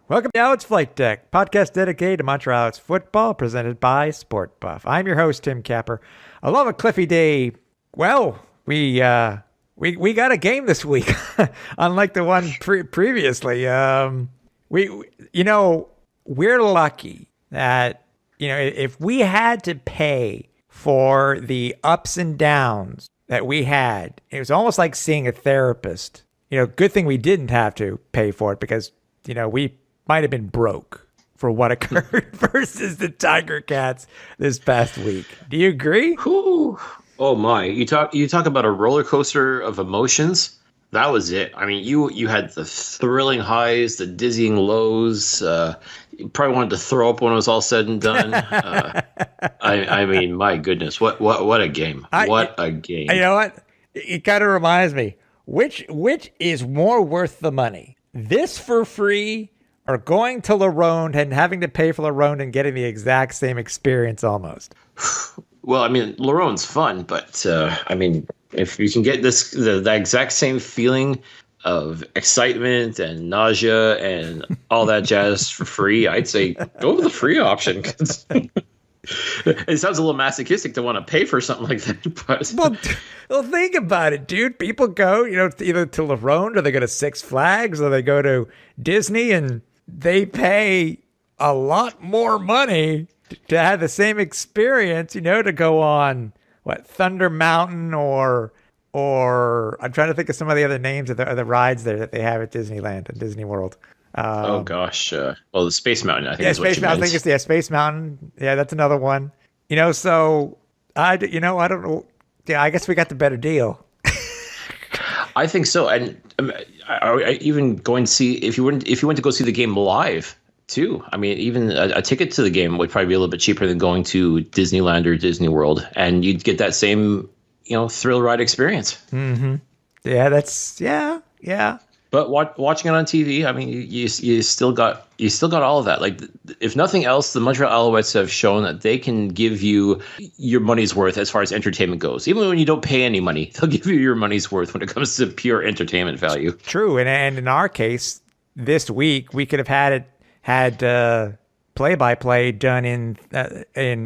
Welcome to Alouettes Flightdeck, podcast dedicated to Montreal Alouettes football, presented by SportBuff. I'm your host, Tim Capper. Along with Cliffy Day, well, we got a game this week, unlike the one previously. We're lucky that, if we had to pay for the ups and downs that we had, it was almost like seeing a therapist. Good thing we didn't have to pay for it because, we might have been broke for what occurred versus the Tiger Cats this past week. Do you agree? Whew. Oh my! You talk about a roller coaster of emotions. That was it. I mean, you had the thrilling highs, the dizzying lows. You probably wanted to throw up when it was all said and done. I mean, my goodness, what a game! What a game! You know what? It kind of reminds me. Which is more worth the money? This for free, or going to LaRonde and having to pay for LaRonde and getting the exact same experience almost? Well, I mean, LaRonde's fun, but if you can get the exact same feeling of excitement and nausea and all that jazz for free, I'd say go with the free option. It sounds a little masochistic to want to pay for something like that, but well, think about it, dude. People go, either to LaRonde or they go to Six Flags or they go to Disney, and they pay a lot more money to have the same experience, to go on Thunder Mountain or I'm trying to think of some of the other names of the rides there that they have at Disneyland and Disney World. Oh gosh, the Space Mountain. I think. Yeah, is what Space Mountain. I think it's Space Mountain. Yeah, that's another one. So I don't know. Yeah, I guess we got the better deal. I think so, and even going to see if you went to go see the game live too. I mean, even a ticket to the game would probably be a little bit cheaper than going to Disneyland or Disney World, and you'd get that same thrill ride experience. Mm-hmm. Yeah, yeah. But watching it on TV, I mean, you still got all of that. Like, if nothing else, the Montreal Alouettes have shown that they can give you your money's worth as far as entertainment goes. Even when you don't pay any money, they'll give you your money's worth when it comes to pure entertainment value. True, and in our case, this week we could have had play-by-play done in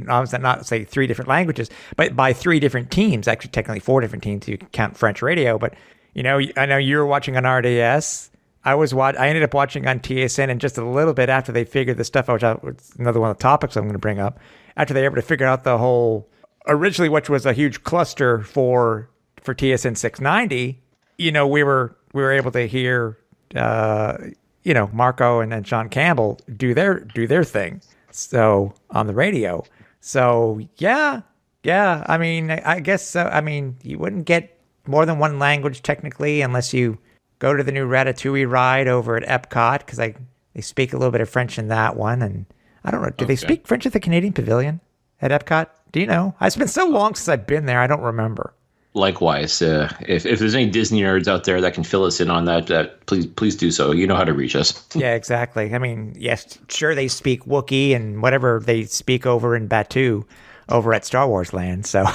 obviously not say 3 different languages, but by 3 different teams. Actually, technically 4 different teams if you count French radio, but. I know you were watching on RDS. I ended up watching on TSN, and just a little bit after they figured the stuff out, which is another one of the topics I'm going to bring up. After they were able to figure out the whole, originally, which was a huge cluster for TSN 690, we were able to hear, Marco and Sean Campbell do their thing. So on the radio. So yeah. I mean, I guess so. I mean, you wouldn't get more than one language technically, unless you go to the new Ratatouille ride over at Epcot, because they speak a little bit of French in that one. And I don't know, do they speak French at the Canadian Pavilion at Epcot? Do you know? It's been so long since I've been there, I don't remember. Likewise, if there's any Disney nerds out there that can fill us in on that, please do so. You know how to reach us. Yeah, exactly. I mean, yes, sure, they speak Wookiee and whatever they speak over in Batuu over at Star Wars Land, so...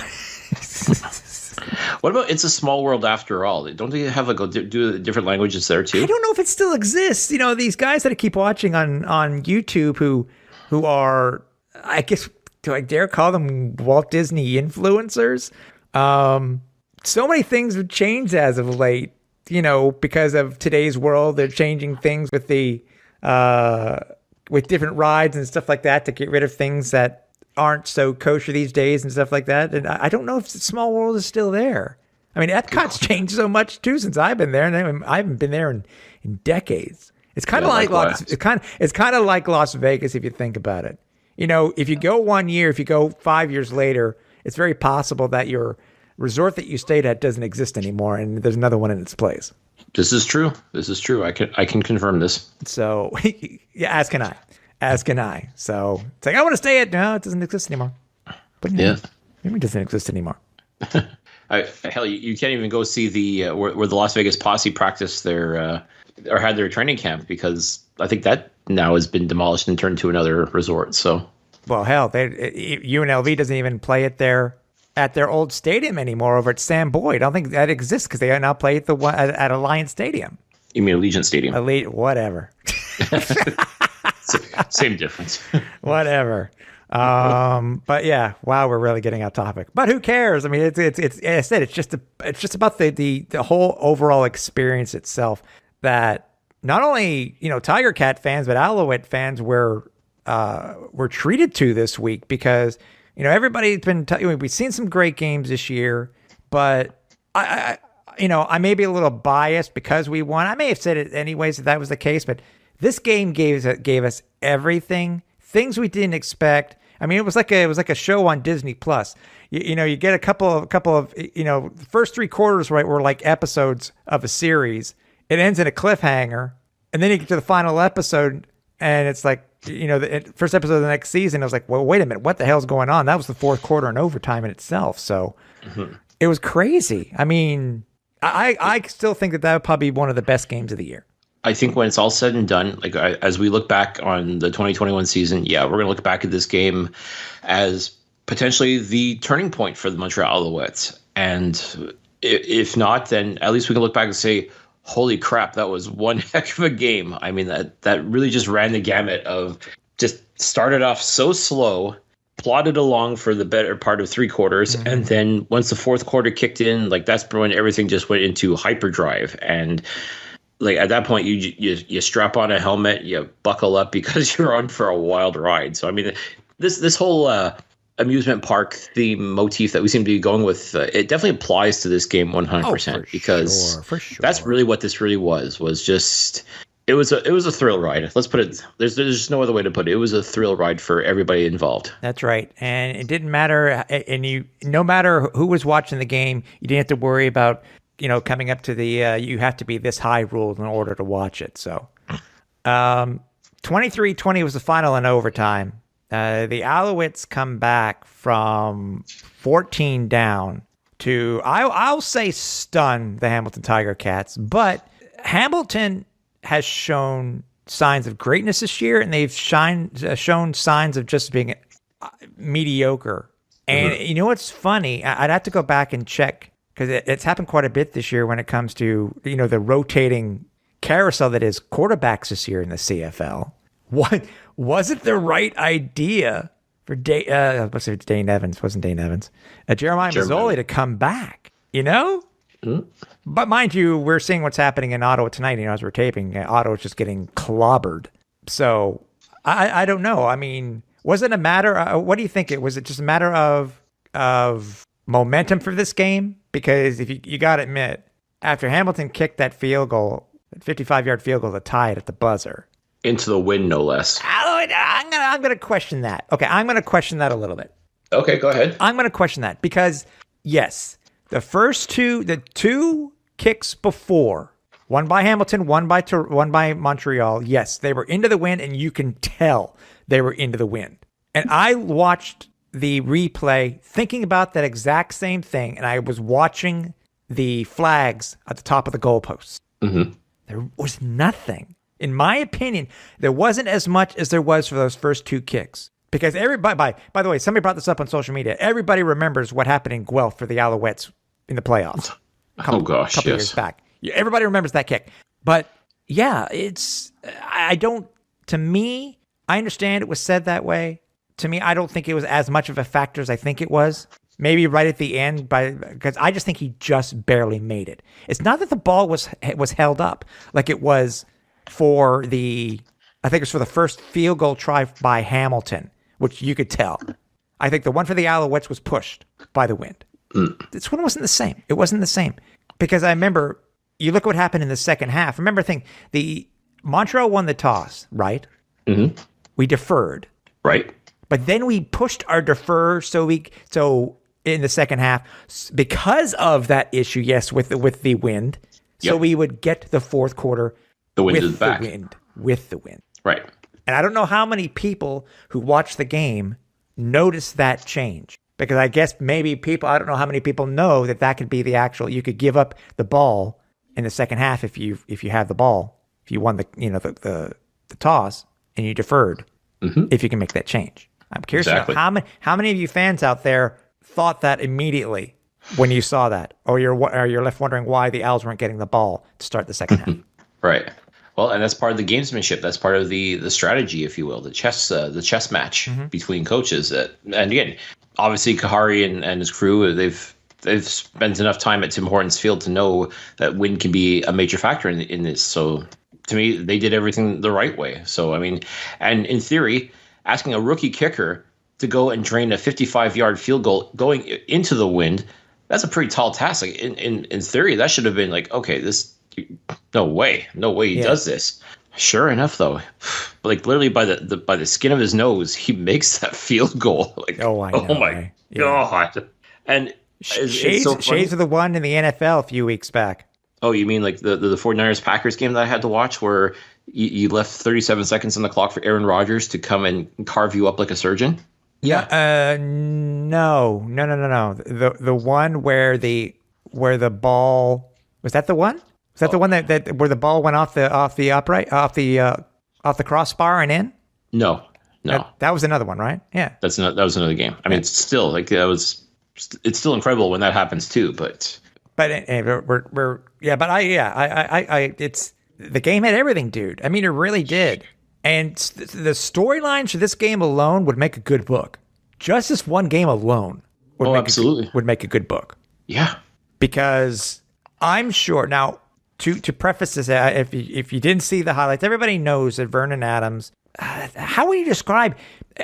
What about It's a Small World After All? Don't they have do different languages there too? I don't know if it still exists. These guys that I keep watching on YouTube who are, I guess, do I dare call them Walt Disney influencers? So many things have changed as of late, because of today's world. They're changing things with with different rides and stuff like that to get rid of things that aren't so kosher these days and stuff like that. And I don't know if the Small World is still there. I mean, Epcot's changed so much too since I've been there, and I haven't been there in decades. It's kind of like it's kind of like Las Vegas if you think about it. If you go 1 year, if you go 5 years later, it's very possible that your resort that you stayed at doesn't exist anymore, and there's another one in its place. This is true. I can confirm this. So, yeah, as can I. So it's like, I want to stay at, no, it doesn't exist anymore. But maybe it doesn't exist anymore. Hell, you can't even go see the where the Las Vegas Posse practiced their or had their training camp, because I think that now has been demolished and turned to another resort. So, well, hell, UNLV doesn't even play at their old stadium anymore over at Sam Boyd. I don't think that exists because they now play at Alliance Stadium. You mean Allegiant Stadium? Whatever. Same difference. Whatever. But yeah, wow, we're really getting off topic. But who cares? I mean, it's as I said, it's just about the whole overall experience itself. That not only Tiger Cat fans, but Alouette fans were treated to this week, because everybody's been we've seen some great games this year, but I may be a little biased because we won. I may have said it anyways if that was the case, but this game gave us everything, things we didn't expect. I mean, it was like a show on Disney Plus. You get a couple of the first three quarters, right, were like episodes of a series. It ends in a cliffhanger, and then you get to the final episode, and it's like the first episode of the next season. I was like, well, wait a minute, what the hell's going on? That was the fourth quarter and overtime in itself. So it was crazy. I mean, I still think that would probably be one of the best games of the year. I think when it's all said and done, like as we look back on the 2021 season, yeah, we're going to look back at this game as potentially the turning point for the Montreal Alouettes. And if not, then at least we can look back and say, holy crap, that was one heck of a game. I mean, that really just ran the gamut of just started off so slow, plodded along for the better part of three quarters. Mm-hmm. And then once the fourth quarter kicked in, like that's when everything just went into hyperdrive. And like at that point, you strap on a helmet, you buckle up because you're on for a wild ride. So I mean, this whole amusement park theme motif that we seem to be going with, it definitely applies to this game 100%. Because for sure. That's really what this really was just it was a thrill ride. Let's put it. There's just no other way to put it. It was a thrill ride for everybody involved. That's right, and it didn't matter, and no matter who was watching the game, you didn't have to worry about coming up to the you have to be this high rule in order to watch it. So 23-20 was the final in overtime. The Alouettes come back from 14 down to, I'll say, stun the Hamilton Tiger Cats. But Hamilton has shown signs of greatness this year, and they've shown signs of just being mediocre. And you know what's funny? I'd have to go back and check, because it's happened quite a bit this year when it comes to the rotating carousel that is quarterbacks this year in the CFL. What was it the right idea for Dane Evans? Wasn't Dane Evans? Jeremiah Mazzoli to come back? Mm-hmm. But mind you, we're seeing what's happening in Ottawa tonight. As we're taping, Ottawa's just getting clobbered. So I don't know. I mean, was it a matter? What do you think? Was it just a matter of momentum for this game? Because if you got to admit, after Hamilton kicked that field goal, that 55-yard field goal to tie it at the buzzer. Into the wind, no less. I'm going to question that. Okay, I'm going to question that a little bit. Okay, go ahead. I'm going to question that because, yes, the two kicks before, one by Hamilton, one by Montreal, yes, they were into the wind, and you can tell they were into the wind. And I watched the replay thinking about that exact same thing, and I was watching the flags at the top of the goalposts. Mm-hmm. There was nothing. In my opinion, there wasn't as much as there was for those first two kicks. Because everybody, by the way, somebody brought this up on social media. Everybody remembers what happened in Guelph for the Alouettes in the playoffs. A couple years back. Everybody remembers that kick. But yeah, to me, I understand it was said that way. To me, I don't think it was as much of a factor as I think it was. Maybe right at the end, because I just think he just barely made it. It's not that the ball was held up like it was for the first field goal try by Hamilton, which you could tell. I think the one for the Alouettes was pushed by the wind. This one wasn't the same. It wasn't the same. Because I remember, you look what happened in the second half. Remember, the Montreal won the toss, right? Mm-hmm. We deferred. Right. But then we pushed our defer so in the second half, because of that issue, yes, with the wind, so we would get to the fourth quarter with the wind. Right. And I don't know how many people who watched the game noticed that change. Because I guess maybe I don't know how many people know that could be you could give up the ball in the second half if you have the ball, if you won the toss and you deferred, if you can make that change. I'm curious to know how many of you fans out there thought that immediately when you saw that, or you're left wondering why the Owls weren't getting the ball to start the second half. Right. Well, and that's part of the gamesmanship. That's part of the strategy, if you will, the chess match between coaches. And again, obviously, Kahari and his crew, they've spent enough time at Tim Hortons Field to know that wind can be a major factor in this. So to me, they did everything the right way. So, I mean, and in theory, asking a rookie kicker to go and drain a 55-yard field goal going into the wind, that's a pretty tall task. Like in theory, that should have been like, okay, no way he does this. Sure enough, though, like literally by the skin of his nose, he makes that field goal. Like, I know, oh my god! And Shades of the one in the NFL a few weeks back. Oh, you mean like the 49ers Packers game that I had to watch where you left 37 seconds on the clock for Aaron Rodgers to come and carve you up like a surgeon? Yeah. No. The one where the ball, was that the one? Was that the one that where the ball went off the crossbar and in? No. That was another one, right? Yeah. That was another game. I mean, it's still like it's still incredible when that happens too, but it's the game had everything, dude. I mean, it really did. And the storylines for this game alone would make a good book. Just this one game alone would make a good book. Yeah. Because I'm sure now to preface this, if you didn't see the highlights, everybody knows that Vernon Adams. How would you describe?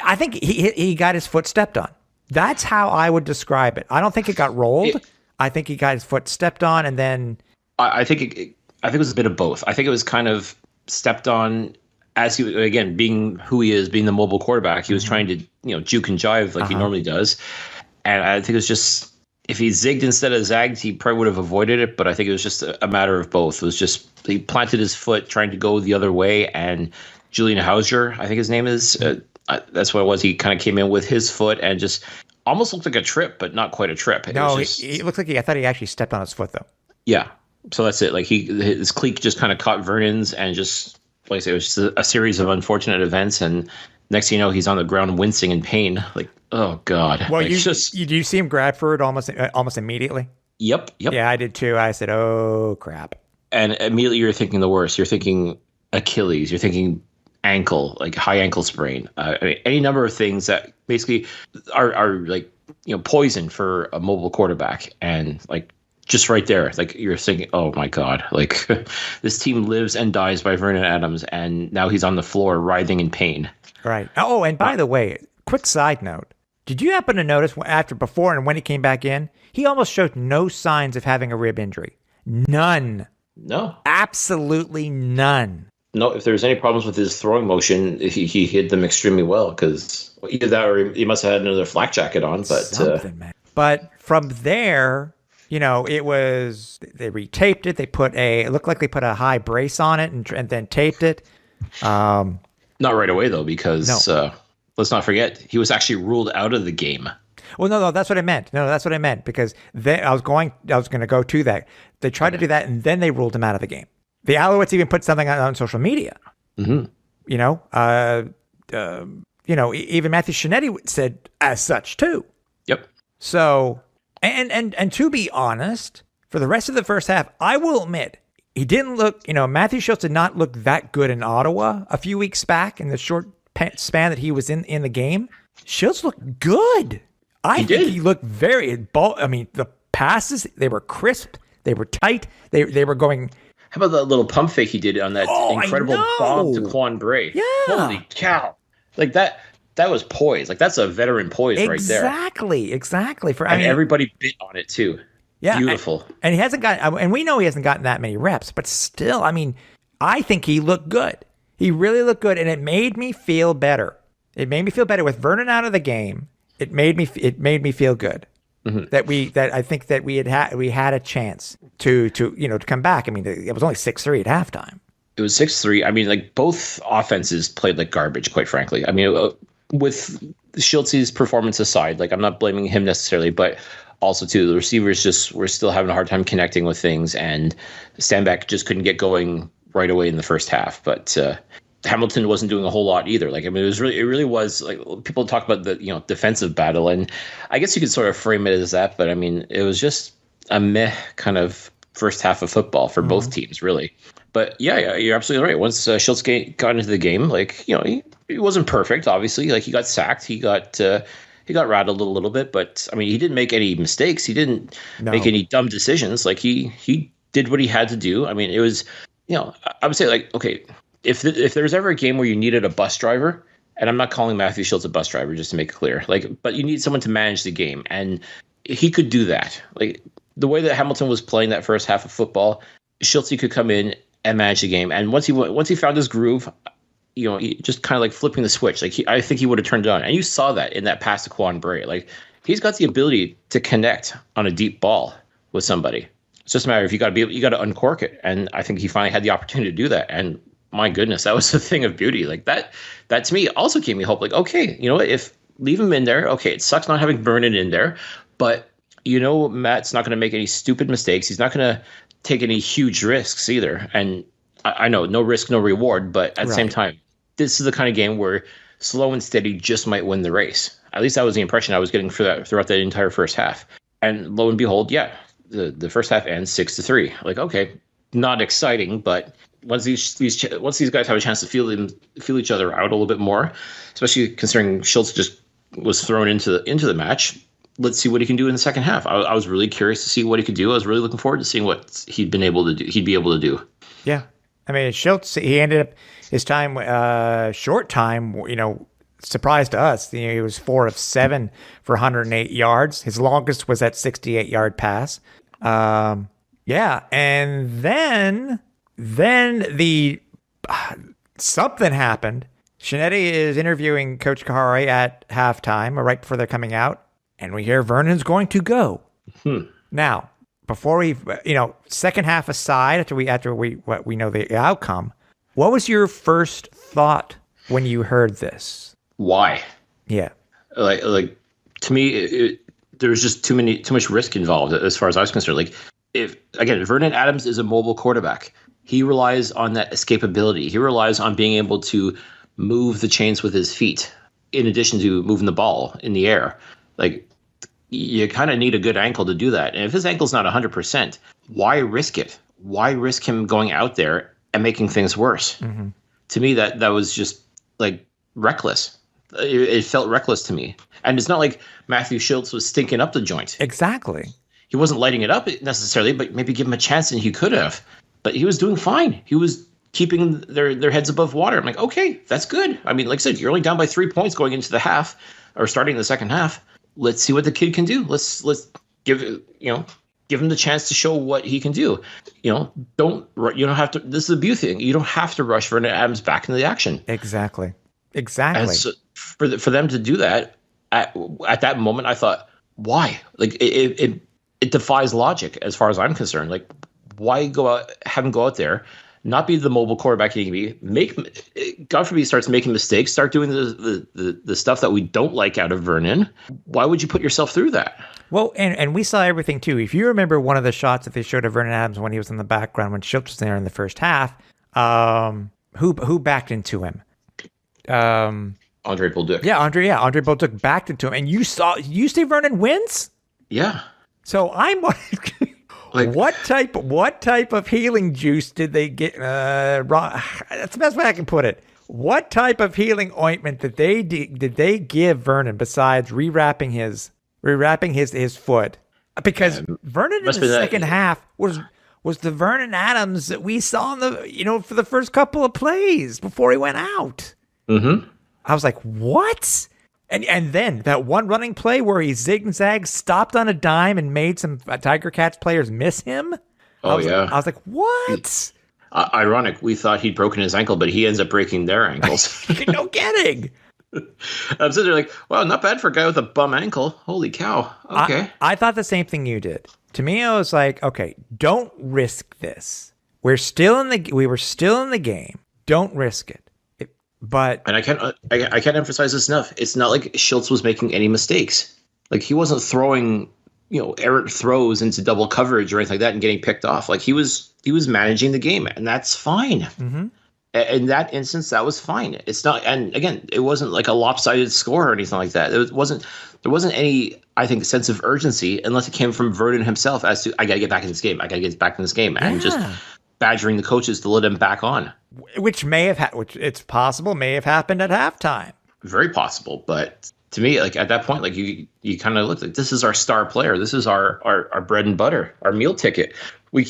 I think he got his foot stepped on. That's how I would describe it. I don't think it got rolled. I think he got his foot stepped on, and then I think it was a bit of both. I think it was kind of stepped on as he, again, being who he is, being the mobile quarterback. He was trying to juke and jive like he normally does, and I think it was just if he zigged instead of zagged, he probably would have avoided it. But I think it was just a matter of both. It was just he planted his foot trying to go the other way, and Julian Hauser, I think his name is. That's what it was. He kind of came in with his foot and just almost looked like a trip, but not quite a trip. He looked like I thought he actually stepped on his foot, though. Yeah. So that's it. Like his cleat just kind of caught Vernon's and just, like I say, it was just a series of unfortunate events. And next thing you know, he's on the ground wincing in pain. Like, oh God. Well, like, you see him grab for it almost immediately? Yep. Yeah, I did too. I said, oh, crap. And immediately you're thinking the worst. You're thinking Achilles. You're thinking ankle, like high ankle sprain. I mean, any number of things that basically are like poison for a mobile quarterback, and like just right there, like you're thinking, oh my God, like this team lives and dies by Vernon Adams, and now he's on the floor writhing in pain. Right. Oh, and by the way, quick side note: did you happen to notice before and when he came back in, he almost showed no signs of having a rib injury? None. No. Absolutely none. No, if there's any problems with his throwing motion, he hid them extremely well, because either that or he must have had another flak jacket on. But man. But from there, it was they retaped it. It looked like they put a high brace on it and then taped it. Not right away though, because let's not forget he was actually ruled out of the game. Well, no, that's what I meant. No, that's what I meant, because I was going to go to that. They tried to do that, and then they ruled him out of the game. The Alouettes even put something on social media. Mm-hmm. Even Matthew Shinetti said as such too. Yep. So, and to be honest, for the rest of the first half, I will admit he didn't look. Matthew Schultz did not look that good in Ottawa a few weeks back in the short span that he was in the game. Schultz looked good. I think he looked very. I mean, the passes, they were crisp, they were tight, they were going. How about that little pump fake he did on that incredible bomb to Quan Bray? Yeah. Holy cow. Like that was poise. Like that's a veteran poise right there. Exactly. Everybody bit on it too. Yeah. Beautiful. And he hasn't gotten, and we know he hasn't gotten that many reps, but still, I mean, I think he looked good. He really looked good, and it made me feel better. It made me feel better with Vernon out of the game. It made me feel good. Mm-hmm. That I think that we had a chance to come back. I mean, it was only 6-3 at halftime. It was 6-3. I mean, like both offenses played like garbage, quite frankly. I mean, with Schultz's performance aside, like I'm not blaming him necessarily, but also too the receivers just were still having a hard time connecting with things, and Stanback just couldn't get going right away in the first half. But Hamilton wasn't doing a whole lot either. Like, I mean, it really was like people talk about the defensive battle, and I guess you could sort of frame it as that. But I mean, it was just a meh kind of first half of football for both teams, really. But yeah, you're absolutely right. Once Schultz got into the game, like, he wasn't perfect, obviously. Like, he got sacked, he got rattled a little bit, but I mean, he didn't make any mistakes. He didn't make No. any dumb decisions. Like, he did what he had to do. I mean, it was, I would say, like, okay, if there's ever a game where you needed a bus driver, and I'm not calling Matthew Schultz a bus driver, just to make it clear, like, but you need someone to manage the game, and he could do that. Like, the way that Hamilton was playing that first half of football, Schultz could come in and manage the game. And once he found his groove, he just kind of like flipping the switch. Like, I think he would have turned it on. And you saw that in that pass to Quan Bray. Like, he's got the ability to connect on a deep ball with somebody. It's just a matter of you got to uncork it. And I think he finally had the opportunity to do that. And my goodness, that was a thing of beauty. Like, that to me also gave me hope. Like, okay, you know what? If leave him in there, okay, it sucks not having Vernon in there, but Matt's not going to make any stupid mistakes. He's not going to take any huge risks either. And I know no risk, no reward, but at the same time, this is the kind of game where slow and steady just might win the race. At least that was the impression I was getting throughout that entire first half. And lo and behold, the first half ends 6-3. Like, okay, not exciting, but once these guys have a chance to feel each other out a little bit more, especially considering Schultz just was thrown into the match. Let's see what he can do in the second half. I was really curious to see what he could do. I was really looking forward to seeing what he'd be able to do. Yeah. I mean, Schultz, he ended up his time, short time, surprised us. He was 4 of 7 for 108 yards. His longest was that 68-yard pass. Yeah. And then something happened. Shinetti is interviewing Coach Kahari at halftime, or right before they're coming out. And we hear Vernon's going to go. Now, before we, second half aside, after we know the outcome, what was your first thought when you heard this? Why? Yeah. Like to me, there's just too much risk involved as far as I was concerned. Like, if again, Vernon Adams is a mobile quarterback. He relies on that escapability. He relies on being able to move the chains with his feet, in addition to moving the ball in the air. Like, you kind of need a good ankle to do that. And if his ankle's not 100%, why risk it? Why risk him going out there and making things worse? Mm-hmm. To me, that was just like reckless. It felt reckless to me. And it's not like Matthew Schultz was stinking up the joint. Exactly. He wasn't lighting it up necessarily, but maybe give him a chance and he could have. But he was doing fine. He was keeping their heads above water. I'm like, okay, that's good. I mean, like I said, you're only down by 3 points going into the half, or starting the second half. Let's see what the kid can do. Let's give him the chance to show what he can do. You don't have to. This is the beauty thing. You don't have to rush Vernon Adams back into the action. Exactly. And so for them to do that at that moment, I thought, why? Like, it defies logic as far as I'm concerned. Like, why have him go out there, not be the mobile quarterback he can be, God forbid he starts making mistakes, start doing the stuff that we don't like out of Vernon. Why would you put yourself through that? Well, and we saw everything too. If you remember one of the shots that they showed of Vernon Adams when he was in the background, when Schultz was there in the first half, who backed into him? Andre Bolduc. Yeah, Andre Bolduc backed into him. And you see Vernon wins? Yeah. So I'm like, what type of healing juice did they get? That's the best way I can put it. What type of healing ointment did they give Vernon besides rewrapping his foot? Because Vernon in the second half was the Vernon Adams that we saw in the for the first couple of plays before he went out. Mm-hmm. I was like, what? And then that one running play where he zigged and zagged, stopped on a dime, and made some Tiger Cats players miss him. I was like, what? Ironic. We thought he'd broken his ankle, but he ends up breaking their ankles. No kidding. I'm sitting there like, wow, not bad for a guy with a bum ankle. Holy cow. Okay. I thought the same thing you did. To me, I was like, okay, don't risk this. We were still in the game. Don't risk it. And I can't emphasize this enough. It's not like Schultz was making any mistakes. Like, he wasn't throwing, errant throws into double coverage or anything like that and getting picked off. Like, he was managing the game, and that's fine. Mm-hmm. In that instance, that was fine. It's not, and again, it wasn't like a lopsided score or anything like that. There wasn't any, I think, sense of urgency unless it came from Vernon himself as to, I got to get back in this game. I got to get back in this game, and just badgering the coaches to let him back on. Which which it's possible may have happened at halftime. Very possible, but to me, like at that point, like you kind of look like this is our star player. This is our bread and butter, our meal ticket. We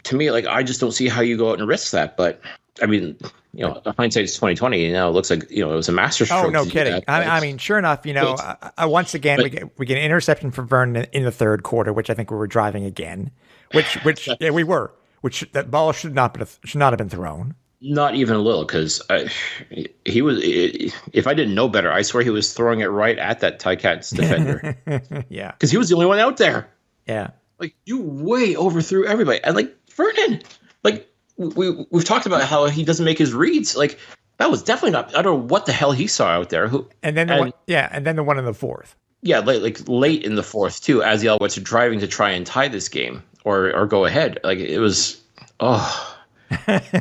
to me, like I just don't see how you go out and risk that. But I mean, hindsight is 2020. It looks like it was a masterstroke. Oh, no kidding. I mean, sure enough, once again we get an interception from Vernon in the third quarter, which I think we were driving again. Which yeah, we were. Which that ball should not have been thrown. Not even a little, because he was. If I didn't know better, I swear he was throwing it right at that Ticats defender. Yeah, because he was the only one out there. Yeah, like you way overthrew everybody, and like Vernon, like we've talked about how he doesn't make his reads. Like that was definitely not. I don't know what the hell he saw out there. And then the one in the fourth. Yeah, like late in the fourth too, as the Alouettes are driving to try and tie this game or go ahead. Like it was.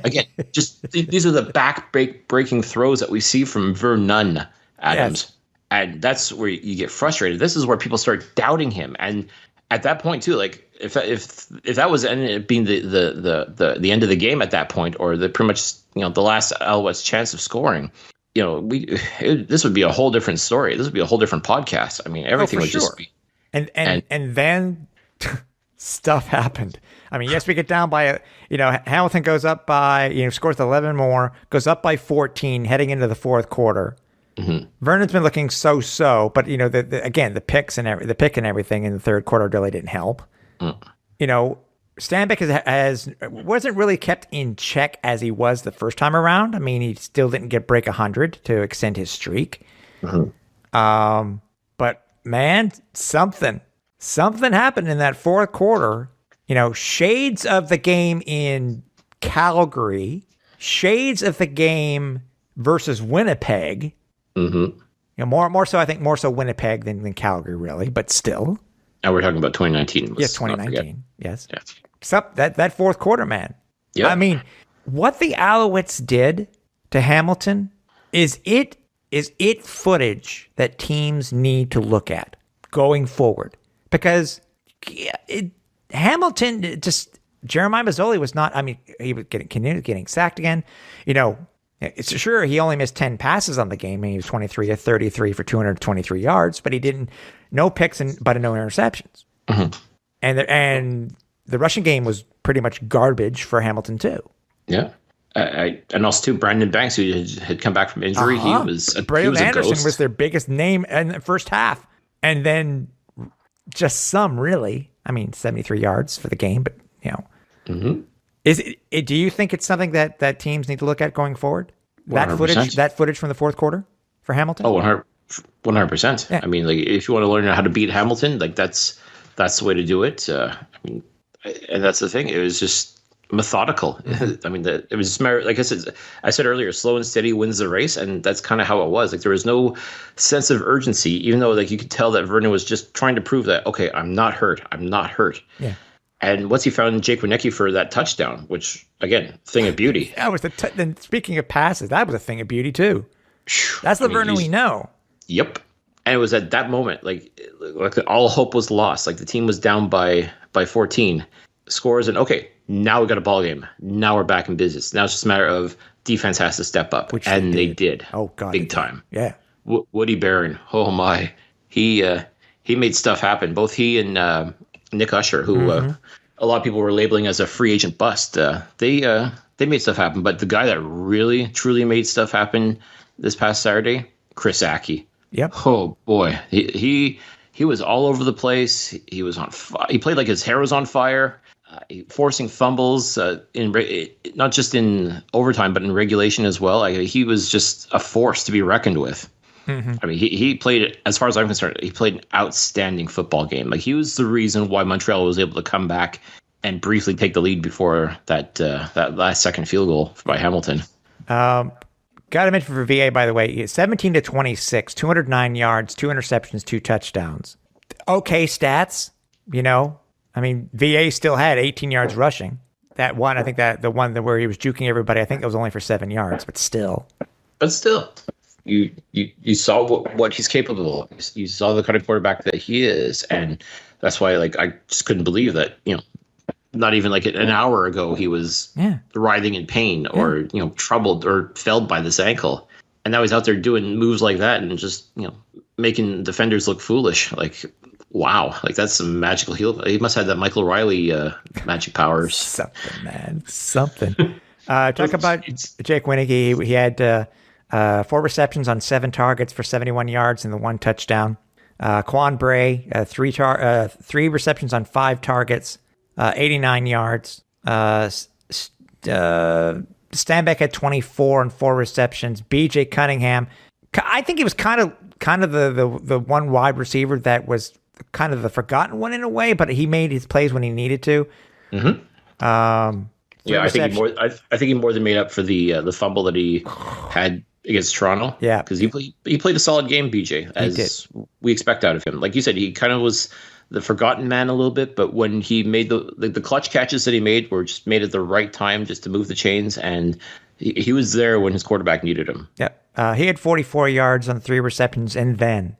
Again, just these are the breaking throws that we see from Vernon Adams. Yes. And that's where you get frustrated. This is where people start doubting him. And at that point too, like if that was ended up being the end of the game at that point, or pretty much the last Alouettes chance of scoring, this would be a whole different story. This would be a whole different podcast. I mean, everything would just be and then stuff happened. I mean, yes, we get down by Hamilton goes up by scores 11 more, goes up by 14 heading into the fourth quarter. Mm-hmm. Vernon's been looking so, but the pick and everything in the third quarter really didn't help. Stanback wasn't really kept in check as he was the first time around. I mean, he still didn't break 100 to extend his streak. Mm-hmm. But man, something happened in that fourth quarter. Shades of the game in Calgary, shades of the game versus Winnipeg. Mm-hmm. More so Winnipeg than Calgary, really, but still. Now we're talking about 2019. Yes, 2019. Yes. Yeah. Except that fourth quarter, man. Yeah. I mean, what the Alouettes did to Hamilton is it footage that teams need to look at going forward, because Hamilton Jeremiah Mazzoli was not. I mean, he was getting sacked again. It's sure he only missed 10 passes on the game, and he was 23 of 33 for 223 yards, but he didn't no picks but no interceptions. Mm-hmm. And the rushing game was pretty much garbage for Hamilton too. Yeah. And also too, Brandon Banks, who had come back from injury, he was a Anderson ghost. Was their biggest name in the first half, and then just some really. I mean, 73 yards for the game, but Mm-hmm. Do you think it's something that teams need to look at going forward? 100%. That footage from the fourth quarter for Hamilton? Oh, 100%. Yeah. I mean, like if you want to learn how to beat Hamilton, like that's the way to do it. I mean, and that's the thing. It was just methodical. I mean, it was just, like I said earlier, slow and steady wins the race, and that's kind of how it was. Like there was no sense of urgency, even though like you could tell that Vernon was just trying to prove that, okay, I'm not hurt. Yeah. And once he found Jake Wienecke for that touchdown, which again, thing of beauty. That was then speaking of passes, that was a thing of beauty too. That's the Vernon we know. Yep. And it was at that moment, like all hope was lost. Like the team was down by 14 scores, and okay, now we got a ball game. Now we're back in business. Now it's just a matter of defense has to step up, which they did. Oh God, big time. Yeah. Woody Barron. Oh my, he made stuff happen. Both he and Nick Usher, who a lot of people were labeling as a free agent bust. They made stuff happen, but the guy that really truly made stuff happen this past Saturday, Chris Aki. Yep. Oh boy, he was all over the place. He was on fire. He played like his hair was on fire, forcing fumbles not just in overtime but in regulation as well. He was just a force to be reckoned with. Mm-hmm. I mean, he played, as far as I'm concerned, he played an outstanding football game. Like he was the reason why Montreal was able to come back and briefly take the lead before that last second field goal by Hamilton. Got to mention for VA, by the way, 17-26, 209 yards, 2 interceptions, 2 touchdowns. Okay stats, I mean, VA still had 18 yards rushing. That one, I think that the one where he was juking everybody, I think it was only for 7 yards, but still. You saw what he's capable of. You saw the kind of quarterback that he is, and that's why, like, I just couldn't believe that not even like an hour ago he was writhing in pain or troubled or felled by this ankle, and now he's out there doing moves like that and just making defenders look foolish. Like, wow, like that's some magical heal. He must have that Michael O'Reilly magic powers. Something, man, something. Talk about Jake Winicky. He had 4 receptions on 7 targets for 71 yards and the 1 touchdown. Quan Bray, 3 receptions on 5 targets, 89 yards. Stanbeck had 24 and 4 receptions. B.J. Cunningham, I think he was kind of the one wide receiver that was kind of the forgotten one in a way, but he made his plays when he needed to. Mm-hmm. I think he more than made up for the fumble that he had against Toronto. Yeah, because he played a solid game, BJ, as we expect out of him. Like you said, he kind of was the forgotten man a little bit, but when he made the clutch catches that he made were just made at the right time just to move the chains, and he was there when his quarterback needed him. Yeah, he had 44 yards on 3 receptions, and then,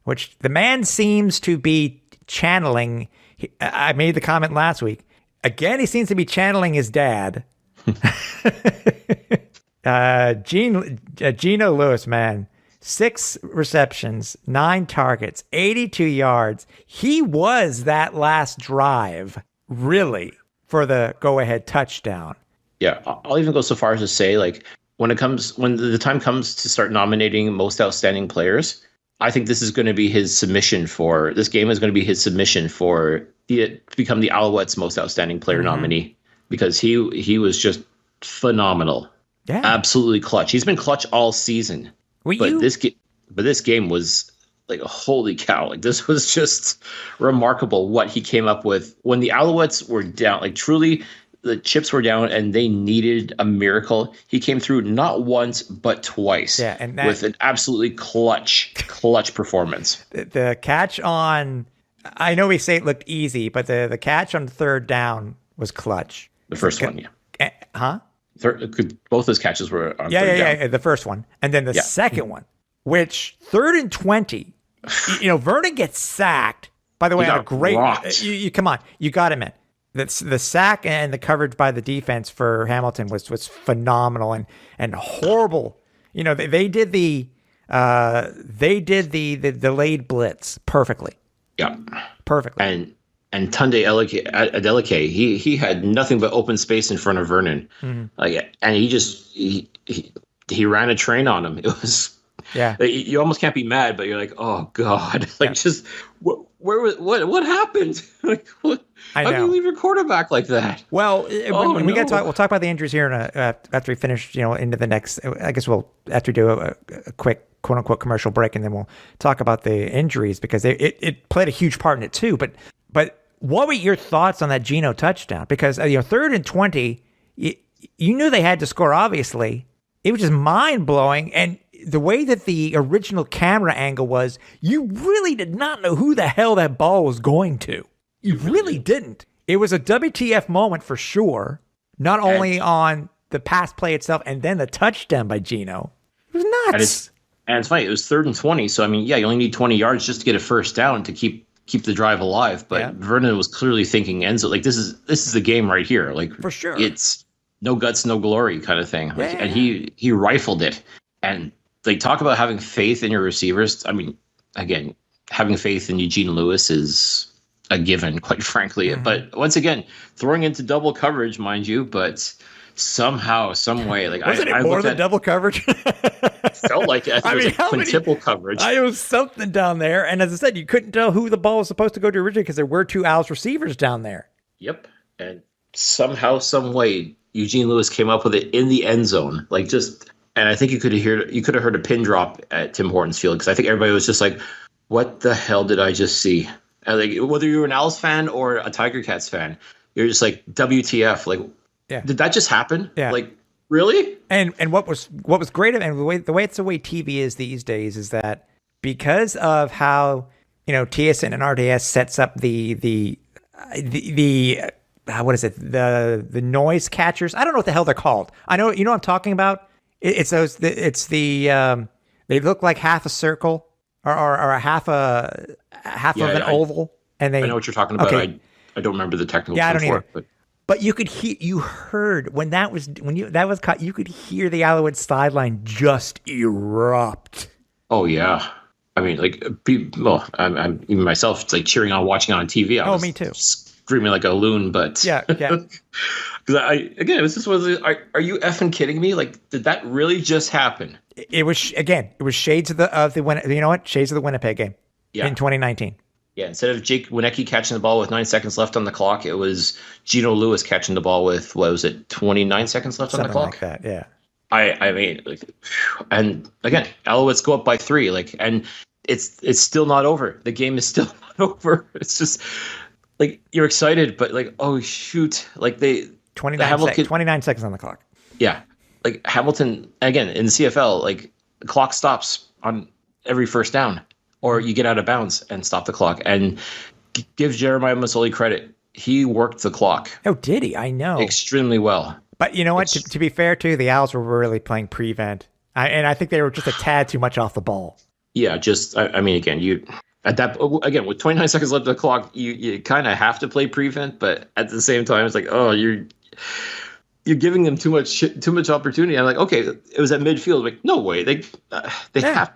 which the man seems to be channeling. I made the comment last week. Again, he seems to be channeling his dad. Geno Lewis, man. 6 receptions, 9 targets, 82 yards. He was that last drive, really, for the go-ahead touchdown. Yeah, I'll even go so far as to say, like, when the time comes to start nominating most outstanding players, I think this game is going to be his submission for to become the Alouettes' most outstanding player nominee, because he was just phenomenal. Yeah, absolutely clutch. He's been clutch all season. This game was like, holy cow! Like, this was just remarkable what he came up with when the Alouettes were down. Like, truly, the chips were down and they needed a miracle. He came through not once but twice. Yeah, and with an absolutely clutch performance. The catch on, I know we say it looked easy, but the catch on 3rd down was clutch. The first one, yeah. Huh? Both those catches were on 3rd down. Yeah, the first one. And then the second one, which 3rd and 20, Vernon gets sacked. By the way, on a great, you come on, you got him in. The sack and the coverage by the defense for Hamilton was phenomenal and horrible. They did the delayed blitz perfectly. Yeah, perfectly. And Tunde Adeleke, he had nothing but open space in front of Vernon. Mm-hmm. And he ran a train on him. It was you almost can't be mad, but you're like, oh God, just what happened? Like, how do you leave your quarterback like that? Well, we'll talk about the injuries here after we finish, into the next. I guess we'll have to do a quick quote unquote commercial break, and then we'll talk about the injuries because it played a huge part in it too. But what were your thoughts on that Geno touchdown? Because 3rd and 20, you knew they had to score. Obviously, it was just mind blowing, and the way that the original camera angle was, you really did not know who the hell that ball was going to. You really didn't. It was a WTF moment for sure. Not only on the pass play itself, and then the touchdown by Geno. It was nuts. And it's funny. It was 3rd and 20, so you only need 20 yards just to get a first down to keep the drive alive. But Vernon was clearly thinking Enzo, like, this is the game right here. Like, for sure, it's no guts, no glory kind of thing. Like, and he rifled it. And they talk about having faith in your receivers. I mean, again, having faith in Eugene Lewis is a given, quite frankly. Mm-hmm. But once again, throwing into double coverage, mind you, but somehow, some way, like, wasn't it more than double coverage? Felt like it. I mean, it was quintuple coverage. It was something down there, and as I said, you couldn't tell who the ball was supposed to go to originally because there were 2 Owls receivers down there. Yep, and somehow, some way, Eugene Lewis came up with it in the end zone, like just. And I think you could have heard a pin drop at Tim Hortons Field, because I think everybody was just like, "What the hell did I just see?" And like, whether you were an Owls fan or a Tiger Cats fan, you're just like, "WTF?" Like, did that just happen? Yeah. Like, really? And what was great, and the way TV is these days is that because of how TSN and RDS sets up the what is it, the noise catchers? I don't know what the hell they're called. I know what I'm talking about. It's those. It's the. They look like half a circle or a half of an oval, and I know what you're talking about. Okay. I don't remember the technical Yeah, I term don't for either. it, but But you heard when that was caught, you could hear the Alouettes sideline just erupt. oh yeah. I mean, like, well, I'm even myself, it's like cheering on, watching on TV. I Oh, was me too. screaming like a loon, but Yeah. because again, it was just one of the, are you effing kidding me? Like, did that really just happen? It was shades of the you know what? Shades of the Winnipeg game Yeah. in 2019. Yeah, instead of Jake Wienecki catching the ball with 9 seconds left on the clock, it was Gino Lewis catching the ball with, what was it, 29 seconds left on the Something clock? like that, yeah. I mean, like, and again, Alouettes go up by 3, like, and it's still not over. The game is still not over. It's just like you're excited, but like, oh shoot, like 29 seconds on the clock. yeah, like Hamilton again in the CFL, like the clock stops on every first down, or you get out of bounds and stop the clock. And give Jeremiah Masoli credit, he worked the clock. Oh, did he? I know extremely well. But you know what? To be fair, too, the Owls were really playing prevent, and I think they were just a tad too much off the ball. Yeah, just I mean, again, with 29 seconds left on the clock, you kind of have to play prevent, but at the same time, it's like, oh, you're giving them too much opportunity. I'm like, okay, it was at midfield. Like, no way, they have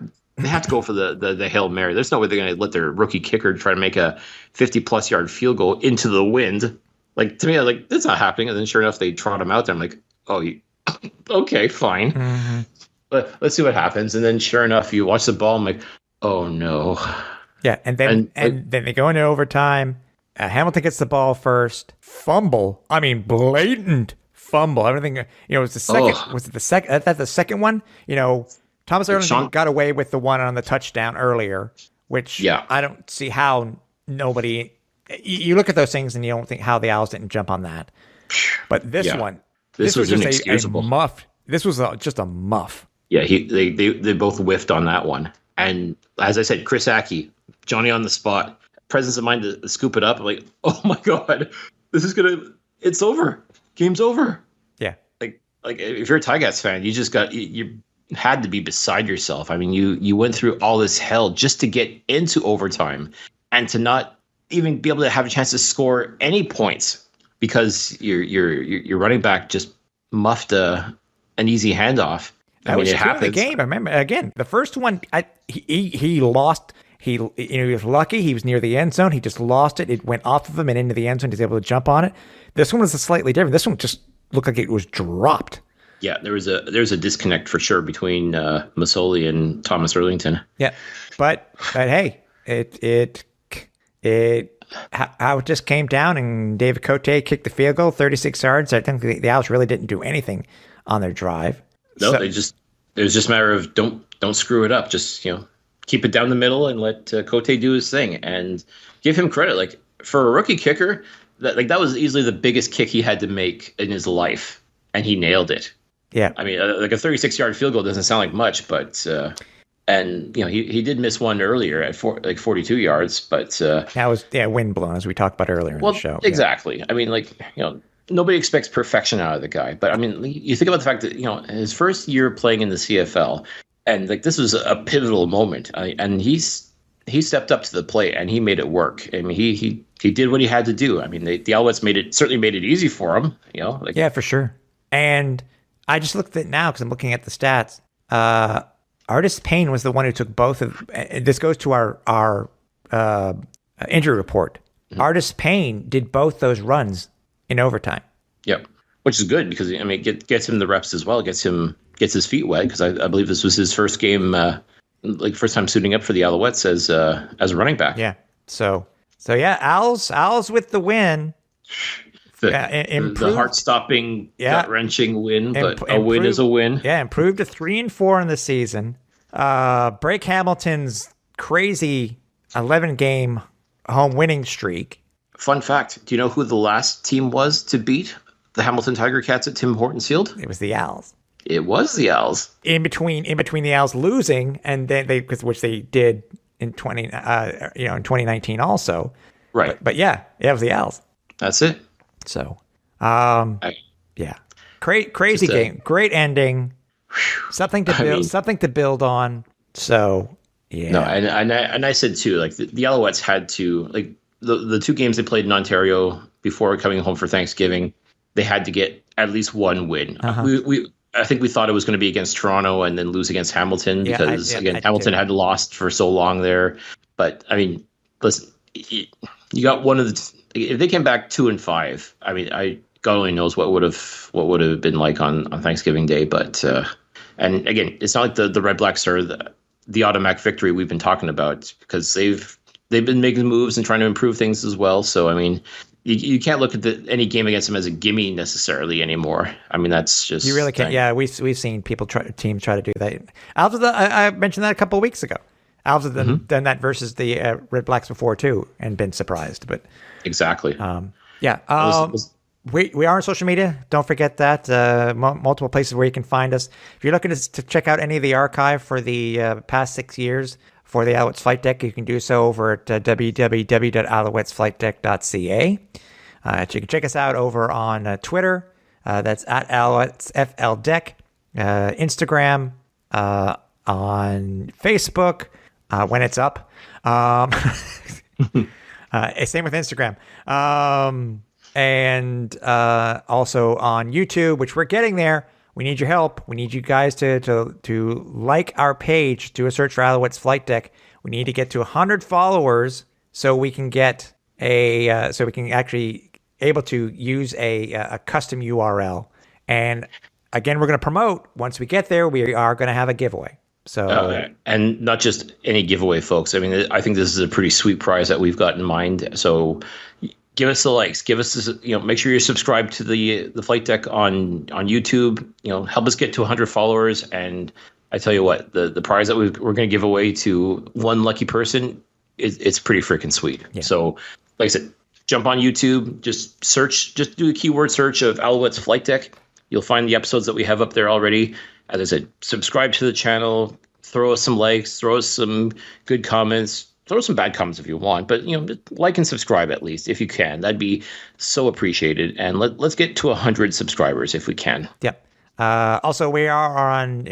to go for the Hail Mary. There's no way they're going to let their rookie kicker try to make a 50+ yard field goal into the wind. Like, to me, I was like, that's not happening. And then sure enough, they trot him out there. I'm like, oh, okay, fine. Mm-hmm. But let's see what happens. And then sure enough, you watch the ball. I'm like, oh no. Yeah, and then they go into overtime. Hamilton gets the ball first. Fumble. I mean, blatant fumble. Everything. You know, it was the second. Oh. Was it the second? That's the second one. You know, Thomas Erlington got away with the one on the touchdown earlier, which I don't see how nobody. You look at those things and you don't think how the Owls didn't jump on that. But this one, this was just a muff. This was just a muff. Yeah, they both whiffed on that one. And as I said, Chris Aki, Johnny on the spot, presence of mind to scoop it up. I'm like, oh my God, it's over. Game's over. Yeah. Like if you're a Tigers fan, you had to be beside yourself. I mean, you went through all this hell just to get into overtime and to not even be able to have a chance to score any points because your running back just muffed an easy handoff. That was the game. I remember again the first one. He lost. He was lucky. He was near the end zone. He just lost it. It went off of him and into the end zone. He was able to jump on it. This one was slightly different. This one just looked like it was dropped. Yeah, there was a disconnect for sure between Masoli and Thomas Erlington. Yeah, but hey, how it just came down and David Cote kicked the field goal, 36 yards. I think the Owls really didn't do anything on their drive. No, it was just a matter of don't screw it up. Just keep it down the middle and let Cote do his thing and give him credit. Like for a rookie kicker, that was easily the biggest kick he had to make in his life, and he nailed it. Yeah, I mean, like a 36-yard field goal doesn't sound like much, but and he did miss one earlier at 42 yards, but that was wind blown as we talked about earlier in the show. Exactly. Yeah. I mean, nobody expects perfection out of the guy, but I mean, you think about the fact that his first year playing in the CFL, and like this was a pivotal moment, and he stepped up to the plate and he made it work. I mean, he did what he had to do. I mean, the Alouettes certainly made it easy for him. Yeah, for sure. And I just looked at it now because I'm looking at the stats. Artis Payne was the one who took both of. This goes to our injury report. Mm-hmm. Artis Payne did both those runs in overtime. Yep, which is good because I mean, gets him the reps as well. Gets his feet wet because I believe this was his first game, first time suiting up for the Alouettes as a running back. Yeah. So yeah, Owls with the win. The heart-stopping, gut-wrenching win, but a win is a win. Yeah, improved to 3-4 in the season. Break Hamilton's crazy 11-game home winning streak. Fun fact: do you know who the last team was to beat the Hamilton Tiger Cats at Tim Hortons Field? It was the Owls. It was the Owls. In between the Owls losing and then which they did in 2019 also. Right. But yeah, it was the Owls. That's it. So, yeah, crazy game, great ending, something to build on. So, yeah. No, and I said too, like the Alouettes had to the two games they played in Ontario before coming home for Thanksgiving, they had to get at least one win. I think we thought it was going to be against Toronto and then lose against Hamilton because Hamilton had lost for so long there. But I mean, listen, you got one of the. If they came back 2-5, I mean, God only knows what would have been like on Thanksgiving Day. But and again, it's not like the Red Blacks are the automatic victory we've been talking about, because they've been making moves and trying to improve things as well. So I mean, you can't look at any game against them as a gimme necessarily anymore. I mean, that's just you really can't. Yeah, we've seen teams try to do that. Alves, I mentioned that a couple of weeks ago. Alves have done that versus the Red Blacks before too, and been surprised. But exactly. We are on social media. Don't forget that. Multiple places where you can find us. If you're looking to check out any of the archive for the past 6 years for the Alouettes Flightdeck, you can do so over at www.alouettesflightdeck.ca. You can check us out over on Twitter. That's at Alouettes FLDeck. Instagram, on Facebook when it's up. Same with Instagram. And also on YouTube, which we're getting there. We need your help. We need you guys to like our page, do a search for Alouettes Flightdeck. We need to get to 100 followers so we can get actually able to use a custom URL. And again, we're going to promote. Once we get there, we are going to have a giveaway. So and not just any giveaway, folks. I mean, I think this is a pretty sweet prize that we've got in mind. So give us the likes. Give us this, make sure you're subscribed to the Flight Deck on YouTube. Help us get to 100 followers. And I tell you what, the prize that we're going to give away to one lucky person, it's pretty freaking sweet. Yeah. So, like I said, jump on YouTube, just do a keyword search of Alouettes Flight Deck. You'll find the episodes that we have up there already. As I said, subscribe to the channel, throw us some likes, throw us some good comments. Throw some bad comments if you want, but like and subscribe at least if you can. That'd be so appreciated. And let's get to 100 subscribers if we can. Yep. Also, we are on.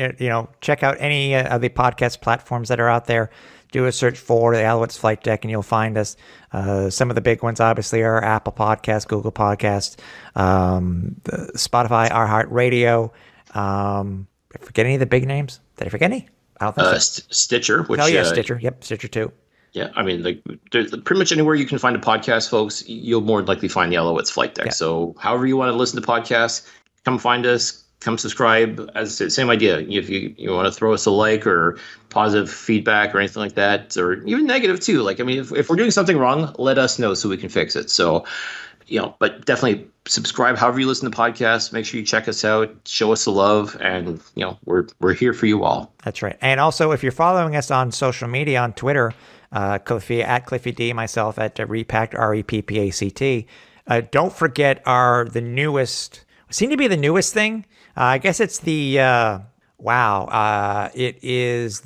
Check out any of the podcast platforms that are out there. Do a search for the Alouettes Flight Deck, and you'll find us. Some of the big ones, obviously, are Apple Podcasts, Google Podcasts, the Spotify, iHeartRadio. Forget any of the big names? Did I forget any? I don't think so. Stitcher. Stitcher. Yep, Stitcher too. Yeah, I mean, there's pretty much anywhere you can find a podcast, folks, you'll more likely find the Alouettes Flight Deck. Yeah. So however you want to listen to podcasts, come find us, come subscribe. As I said, same idea. If you want to throw us a like or positive feedback or anything like that, or even negative too. Like, I mean, if we're doing something wrong, let us know so we can fix it. So, but definitely subscribe however you listen to podcasts. Make sure you check us out, show us the love, and, we're here for you all. That's right. And also, if you're following us on social media, on Twitter, Cliffy at Cliffy D, myself at Repact, REPPACT. Don't forget the newest, seem to be the newest thing. I guess it's the, it is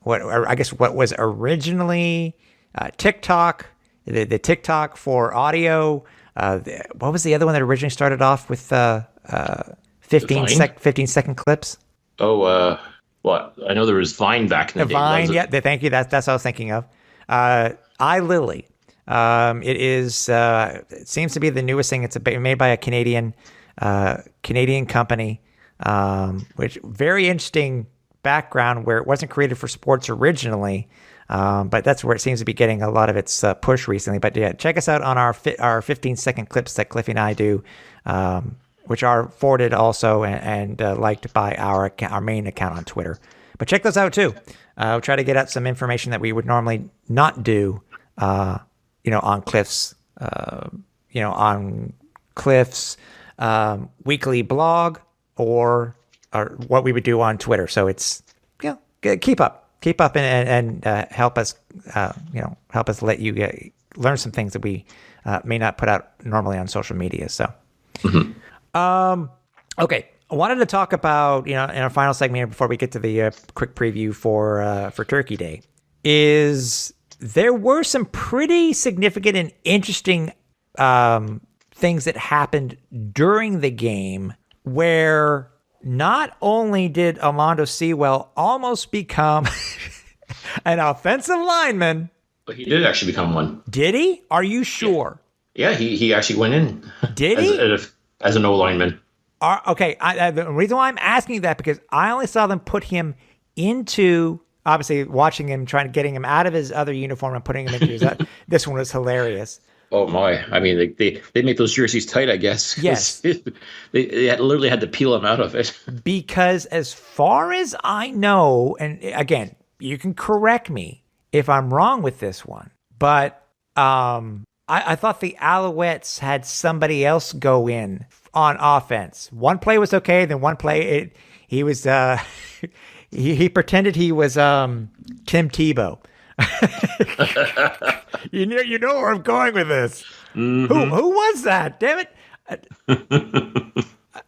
what was originally TikTok, the TikTok for audio. What was the other one that originally started off with 15-second clips? Well, I know there was Vine back in the day. Vine, yeah. Thank you. That's what I was thinking of. iLily. It seems to be the newest thing. It's made by a Canadian company, which very interesting background where it wasn't created for sports originally, but that's where it seems to be getting a lot of its push recently. But yeah, check us out on our 15-second clips that Cliffy and I do. Which are forwarded also and liked by our main account on Twitter. But check those out too. We'll try to get out some information that we would normally not do, on Cliff's, weekly blog or what we would do on Twitter. So it's, keep up and help us, help us let you learn some things that we may not put out normally on social media. So. Mm-hmm. Okay. I wanted to talk about, in our final segment here before we get to the quick preview for Turkey Day, is there were some pretty significant and interesting things that happened during the game where not only did Armando Sewell almost become an offensive lineman, But he did actually become one. Did he? Are you sure? Yeah, he actually went in. Did he? As an O lineman. Okay, the reason why I'm asking you that because I only saw them put him into, obviously watching him, getting him out of his other uniform and putting him into his. This one was hilarious. Oh my! I mean, they make those jerseys tight, I guess. Yes, they literally had to peel him out of it. Because as far as I know, and again, you can correct me if I'm wrong with this one, but I thought the Alouettes had somebody else go in on offense. One play was okay, then one play he was he pretended he was Tim Tebow. you know where I'm going with this. Mm-hmm. Who was that? Damn it!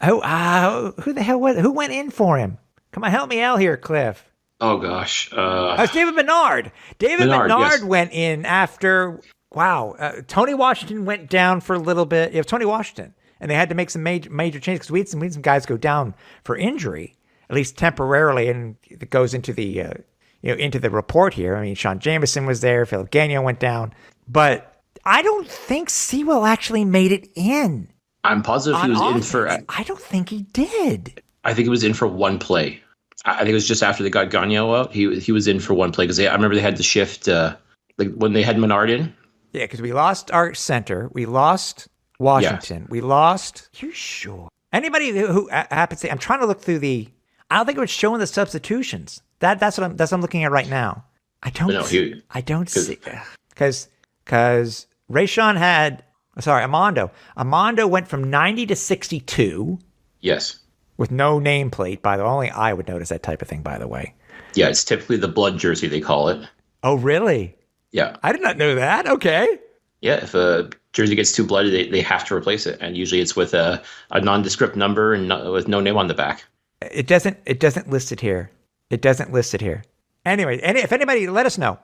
Who the hell was? Who went in for him? Come on, help me out here, Cliff. Oh gosh, it's David Bernard. David Bernard yes. Went in after. Wow, Tony Washington went down for a little bit. It was Tony Washington, and they had to make some major changes because we had some guys go down for injury, at least temporarily, and it goes into the into the report here. I mean, Sean Jameson was there, Philip Gagnon went down, but I don't think Sewell actually made it in. I'm positive he was in for. I don't think he did. I think he was in for one play. I think it was just after they got Gagnon out. He was in for one play because I remember they had to shift like when they had Menard in. Yeah, because we lost our center. We lost Washington. Yes. We lost. You sure? Anybody who happens to? I'm trying to look through the. I don't think it was showing the substitutions. That's what I'm looking at right now. I don't see because Rayshawn had. Sorry, Armando. Armando went from 90 to 62. Yes. With no nameplate, by the way. Only I would notice that type of thing, by the way. Yeah, it's typically the blood jersey, they call it. Oh, really? Yeah. I did not know that. Okay. Yeah, if a jersey gets too bloody, they have to replace it. And usually it's with a nondescript number and with no name on the back. It doesn't list it here. It doesn't list it here. Anyway, if anybody, let us know.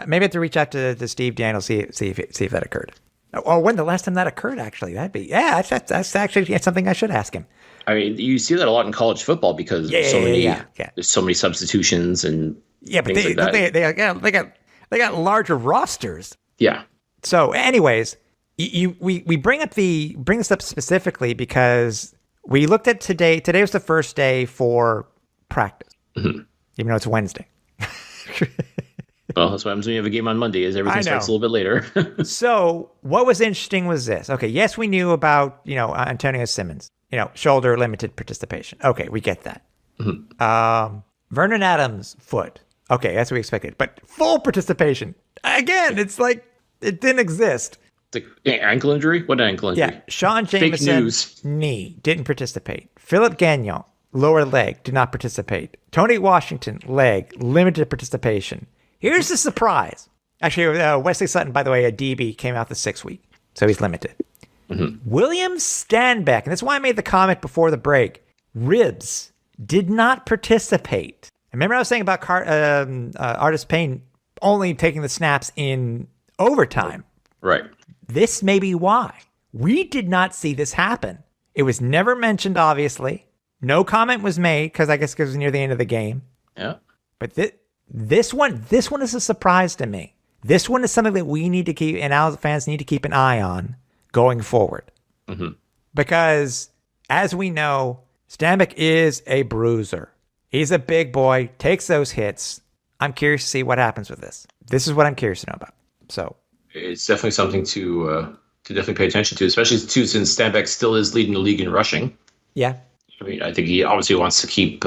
Maybe I have to reach out to Steve Daniel, see if that occurred. Or when the last time that occurred, actually. That's actually something I should ask him. I mean, you see that a lot in college football because there's so many substitutions and things like that. They got larger rosters. Yeah. So, anyways, we bring this up specifically because we looked at today. Today was the first day for practice, even though it's Wednesday. Well, that's what happens when you have a game on Monday, is everything starts a little bit later. So what was interesting was this. Okay, yes, we knew about, Antonio Simmons, shoulder limited participation. Okay, we get that. Mm-hmm. Vernon Adams, foot. Okay, that's what we expected. But full participation. Again, it's like it didn't exist. The ankle injury? What ankle injury? Yeah, Sean Jameson, knee, didn't participate. Philip Gagnon, lower leg, did not participate. Tony Washington, leg, limited participation. Here's the surprise. Actually, Wesley Sutton, by the way, a DB, came out the 6th week, so he's limited. Mm-hmm. William Stanback, and that's why I made the comment before the break, ribs, did not participate. Remember I was saying about Artis Payne only taking the snaps in overtime. Right. This may be why. We did not see this happen. It was never mentioned, obviously. No comment was made, because I guess it was near the end of the game. Yeah. But this one is a surprise to me. This one is something that we need to keep, and our fans need to keep an eye on going forward. Mm-hmm. Because, as we know, Stanback is a bruiser. He's a big boy, takes those hits. I'm curious to see what happens with this. This is what I'm curious to know about. So it's definitely something to definitely pay attention to, especially too since Stanback still is leading the league in rushing. Yeah. I mean, I think he obviously wants to keep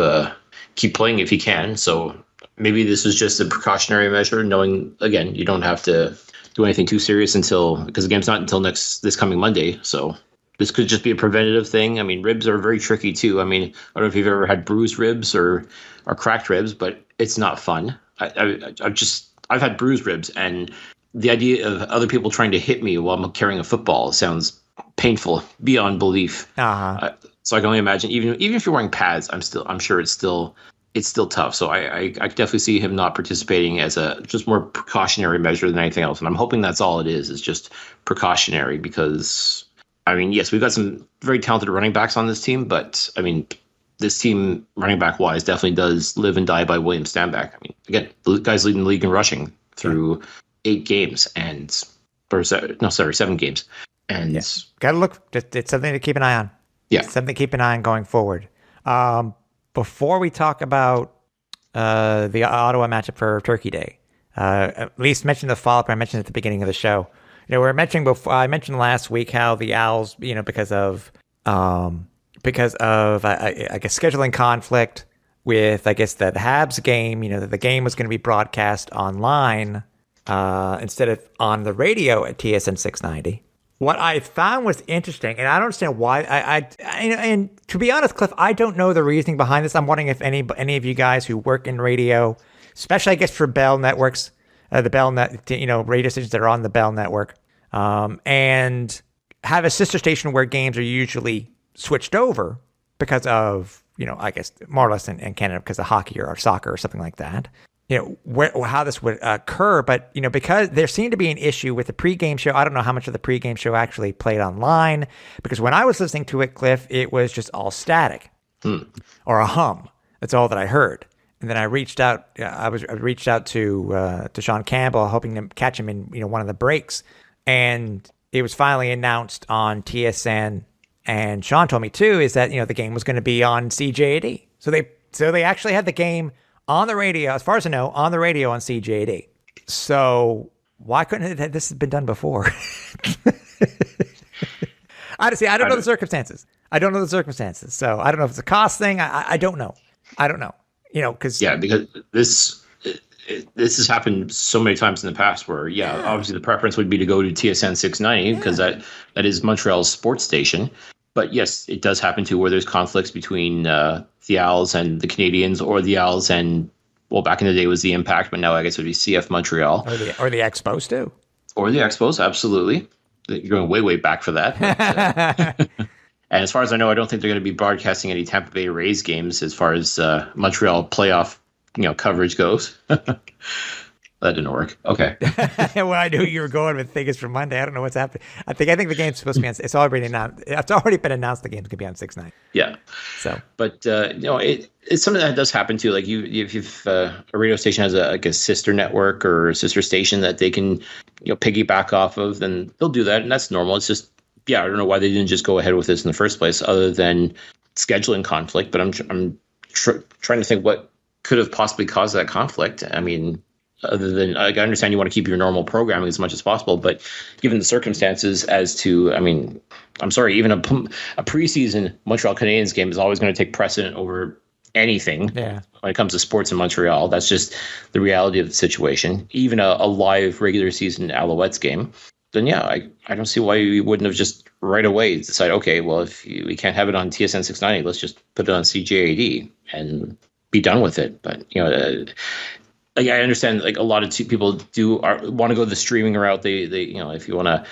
playing if he can. So maybe this is just a precautionary measure, knowing, again, you don't have to do anything too serious because the game's not until this coming Monday. So this could just be a preventative thing. I mean, ribs are very tricky too. I mean, I don't know if you've ever had bruised ribs or cracked ribs, but it's not fun. I've had bruised ribs, and the idea of other people trying to hit me while I'm carrying a football sounds painful beyond belief. Uh-huh. So I can only imagine, even if you're wearing pads, I'm sure it's still tough. So I could definitely see him not participating as a just more precautionary measure than anything else. And I'm hoping that's all it is just precautionary, because I mean, yes, we've got some very talented running backs on this team, but I mean, this team running back wise definitely does live and die by William Stanback. I mean, again, the guy's leading the league in rushing through 8 games and seven games. And got to look. It's something to keep an eye on. Yeah. It's something to keep an eye on going forward. Before we talk about the Ottawa matchup for Turkey Day, at least mention the follow-up I mentioned at the beginning of the show. I mentioned last week how the Owls, because of I guess scheduling conflict with, I guess, the Habs game, that the game was going to be broadcast online instead of on the radio at TSN 690. What I found was interesting, and I don't understand why. And to be honest, Cliff, I don't know the reasoning behind this. I'm wondering if any of you guys who work in radio, especially I guess for Bell networks, the Bell net, radio stations that are on the Bell network, and have a sister station where games are usually switched over because of I guess more or less in Canada because of hockey or soccer or something like that. How this would occur, but because there seemed to be an issue with the pregame show. I don't know how much of the pregame show actually played online, because when I was listening to it, Cliff, it was just all static or a hum. That's all that I heard. And then I reached out. I reached out to Sean Campbell, hoping to catch him in one of the breaks, and it was finally announced on TSN. And Sean told me too is that the game was going to be on CJAD. So they actually had the game on the radio, as far as I know, on the radio on CJAD. So why couldn't this have been done before? Honestly, I don't know the circumstances. So I don't know if it's a cost thing. I don't know. Because this has happened so many times in the past where, obviously the preference would be to go to TSN 690 because that is Montreal's sports station. But yes, it does happen too where there's conflicts between the Owls and the Canadians, or the Owls and, well, back in the day it was the Impact, but now I guess it would be CF Montreal. Or the Expos too. Or the Expos, absolutely. You're going way, way back for that. But, and as far as I know, I don't think they're going to be broadcasting any Tampa Bay Rays games as far as Montreal playoff coverage goes. That didn't work. Okay. Well, I knew you were going with things for Monday. I don't know what's happening. I think the game's supposed to be on. It's already announced. It's already been announced. The game's going to be on 6-9. Yeah. So, but it's something that does happen too. Like if a radio station has a sister network or a sister station that they can piggyback off of, then they'll do that, and that's normal. It's just I don't know why they didn't just go ahead with this in the first place, other than scheduling conflict. But I'm trying to think what could have possibly caused that conflict. I mean, other than, I understand you want to keep your normal programming as much as possible, but given the circumstances I'm sorry, even a preseason Montreal Canadiens game is always going to take precedent over anything when it comes to sports in Montreal. That's just the reality of the situation. Even a live regular season Alouettes game, then I don't see why we wouldn't have just right away decided, okay, well, if we can't have it on TSN 690, let's just put it on CJAD and be done with it. But I understand a lot of people want to go the streaming route. They if you want to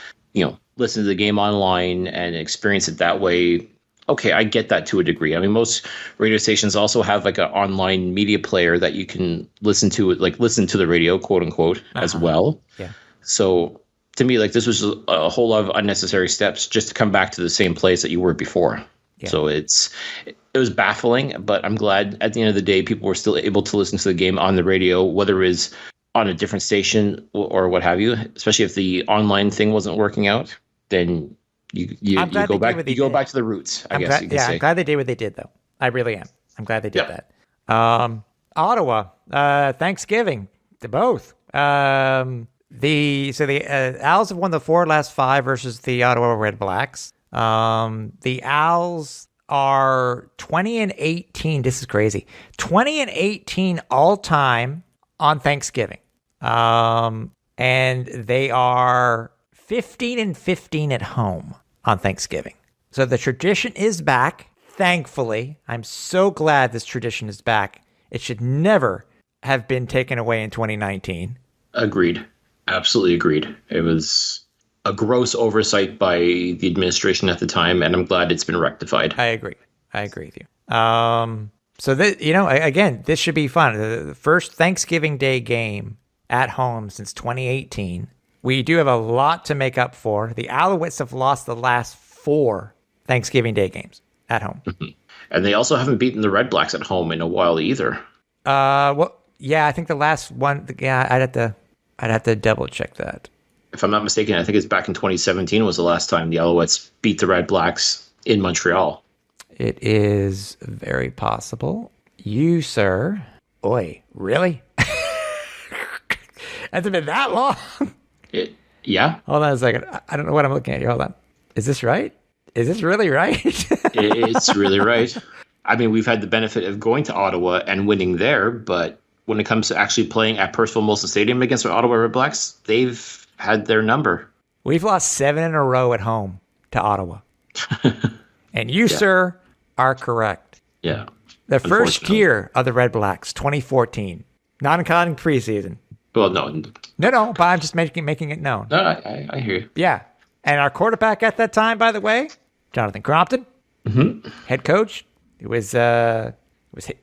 listen to the game online and experience it that way, okay, I get that to a degree. I mean, most radio stations also have an online media player that you can listen to the radio, quote unquote, as well. Yeah. So to me, this was a whole lot of unnecessary steps just to come back to the same place that you were before. Yeah. So it was baffling, but I'm glad at the end of the day people were still able to listen to the game on the radio, whether it was on a different station or what have you. Especially if the online thing wasn't working out, then you go back to the roots. I guess you can say. I'm glad they did what they did, though. I really am. I'm glad they did that. Ottawa, Thanksgiving to both. The Owls have won the last 4 versus the Ottawa Red Blacks. The Owls are 20-18. This is crazy. 20-18 all time on Thanksgiving. And they are 15-15 at home on Thanksgiving. So the tradition is back. Thankfully, I'm so glad this tradition is back. It should never have been taken away in 2019. Agreed. Absolutely agreed. It was a gross oversight by the administration at the time, and I'm glad it's been rectified. I agree with you. So that, again, this should be fun. The first Thanksgiving Day game at home since 2018. We do have a lot to make up for. The Alouettes have lost the last 4 Thanksgiving Day games at home. Mm-hmm. And they also haven't beaten the Red Blacks at home in a while either. I think the last one, I'd have to I'd have to double check that. If I'm not mistaken, I think it's back in 2017 was the last time the Alouettes beat the Red Blacks in Montreal. It is very possible. You, sir. Oi, really? Hasn't been that long. Yeah. Hold on a second. I don't know what I'm looking at here. Hold on. Is this right? Is this really right? It's really right. I mean, we've had the benefit of going to Ottawa and winning there, but when it comes to actually playing at Percival Molson Stadium against the Ottawa Red Blacks, they've had their number. We've lost 7 in a row at home to Ottawa. And you, sir, are correct. Yeah. The first year of the Red Blacks, 2014. Not including preseason. Well, no. No, but I'm just making it known. No, I hear you. Yeah. And our quarterback at that time, by the way, Jonathan Crompton, head coach, it was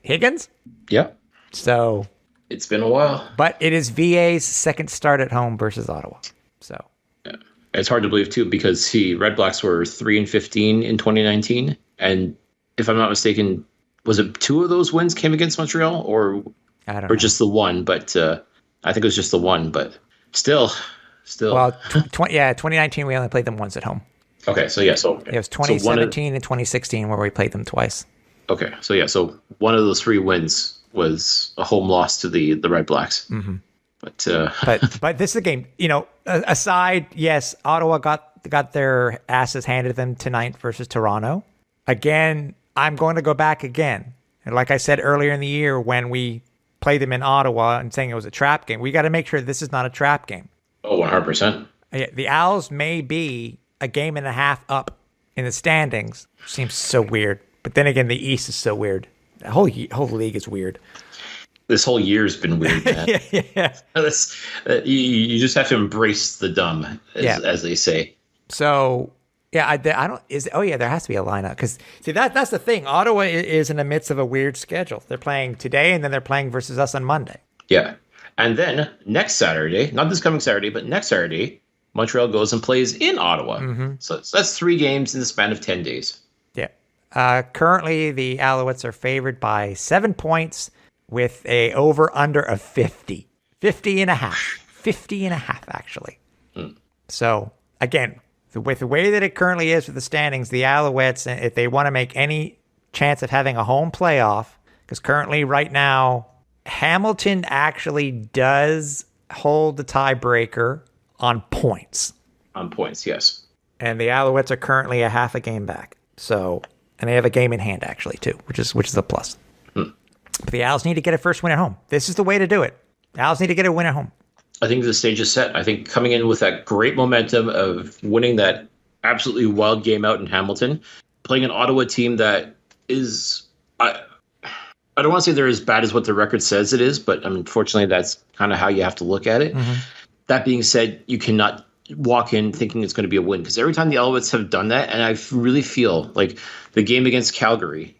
Higgins. Yeah. So it's been a while. But it is VA's second start at home versus Ottawa. So yeah. It's hard to believe too because Red Blacks were 3-15 in 2019, and if I'm not mistaken, was it 2 of those wins came against Montreal, or just the one? But I think it was just the one. But still. Well, 2019 we only played them once at home. Okay, so yeah, it was 2017 and 2016 where we played them twice. Okay, so one of those 3 wins was a home loss to the Red Blacks. Mm-hmm. But this is a game. Aside, yes, Ottawa got their asses handed to them tonight versus Toronto. Again, I'm going to go back again, and like I said earlier in the year when we played them in Ottawa and saying it was a trap game, we got to make sure this is not a trap game. Oh, 100%. The Owls may be a game and a half up in the standings. Seems so weird. But then again, the East is so weird. The whole league is weird. This whole year's been weird, man. Yeah. You just have to embrace the dumb, as they say. So, yeah, I don't. There has to be a lineup because see that's the thing. Ottawa is in the midst of a weird schedule. They're playing today, and then they're playing versus us on Monday. Yeah, and then next Saturday, not this coming Saturday, but next Saturday, Montreal goes and plays in Ottawa. Mm-hmm. So that's 3 games in the span of 10 days. Yeah. Currently, the Alouettes are favored by 7 points with a over-under of 50. 50 and a half, actually. Mm. So, again, with the way that it currently is with the standings, the Alouettes, if they want to make any chance of having a home playoff, because currently, right now, Hamilton actually does hold the tiebreaker on points. On points, yes. And the Alouettes are currently a half a game back. So, and they have a game in hand actually too, which is a plus. But the Owls need to get a first win at home. This is the way to do it. The Owls need to get a win at home. I think the stage is set. I think coming in with that great momentum of winning that absolutely wild game out in Hamilton, playing an Ottawa team that is, I don't want to say they're as bad as what the record says it is, but unfortunately that's kind of how you have to look at it. Mm-hmm. That being said, you cannot walk in thinking it's going to be a win because every time the Alouettes have done that, and I really feel like the game against Calgary,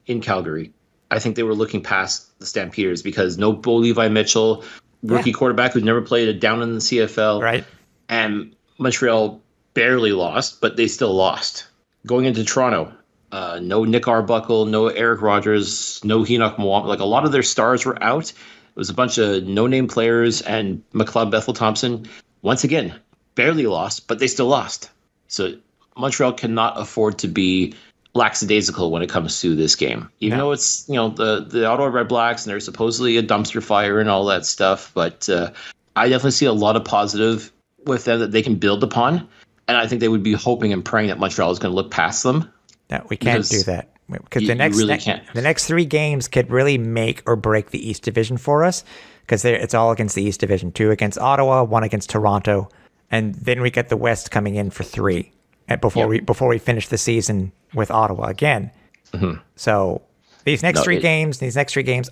I think they were looking past the Stampeders because no Bo Levi Mitchell, rookie quarterback who's never played a down in the CFL. Right. And Montreal barely lost, but they still lost. Going into Toronto, no Nick Arbuckle, no Eric Rogers, no Enoch Mwam. Like a lot of their stars were out. It was a bunch of no-name players, and McLeod Bethel Thompson, once again, barely lost, but they still lost. So Montreal cannot afford to be lackadaisical when it comes to this game. Even though it's, the Ottawa Red Blacks and they're supposedly a dumpster fire and all that stuff, but I definitely see a lot of positive with them that they can build upon. And I think they would be hoping and praying that Montreal is going to look past them. No, we can't do that. Because the next 3 games could really make or break the East Division for us because it's all against the East Division. 2 against Ottawa, 1 against Toronto, and then we get the West coming in for 3 before we finish the season with Ottawa again. Mm-hmm. So these next 3 games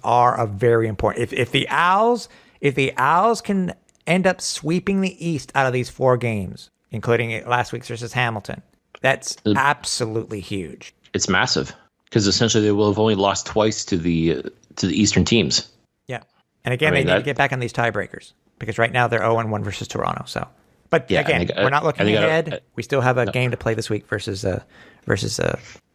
are very important. If the Owls can end up sweeping the East out of these 4 games, including last week's versus Hamilton, that's absolutely huge. It's massive because essentially they will have only lost twice to the Eastern teams. Yeah, and again, they need to get back on these tiebreakers because right now they're 0-1 versus Toronto. So, but again, we're not looking ahead. We still have a game to play this week versus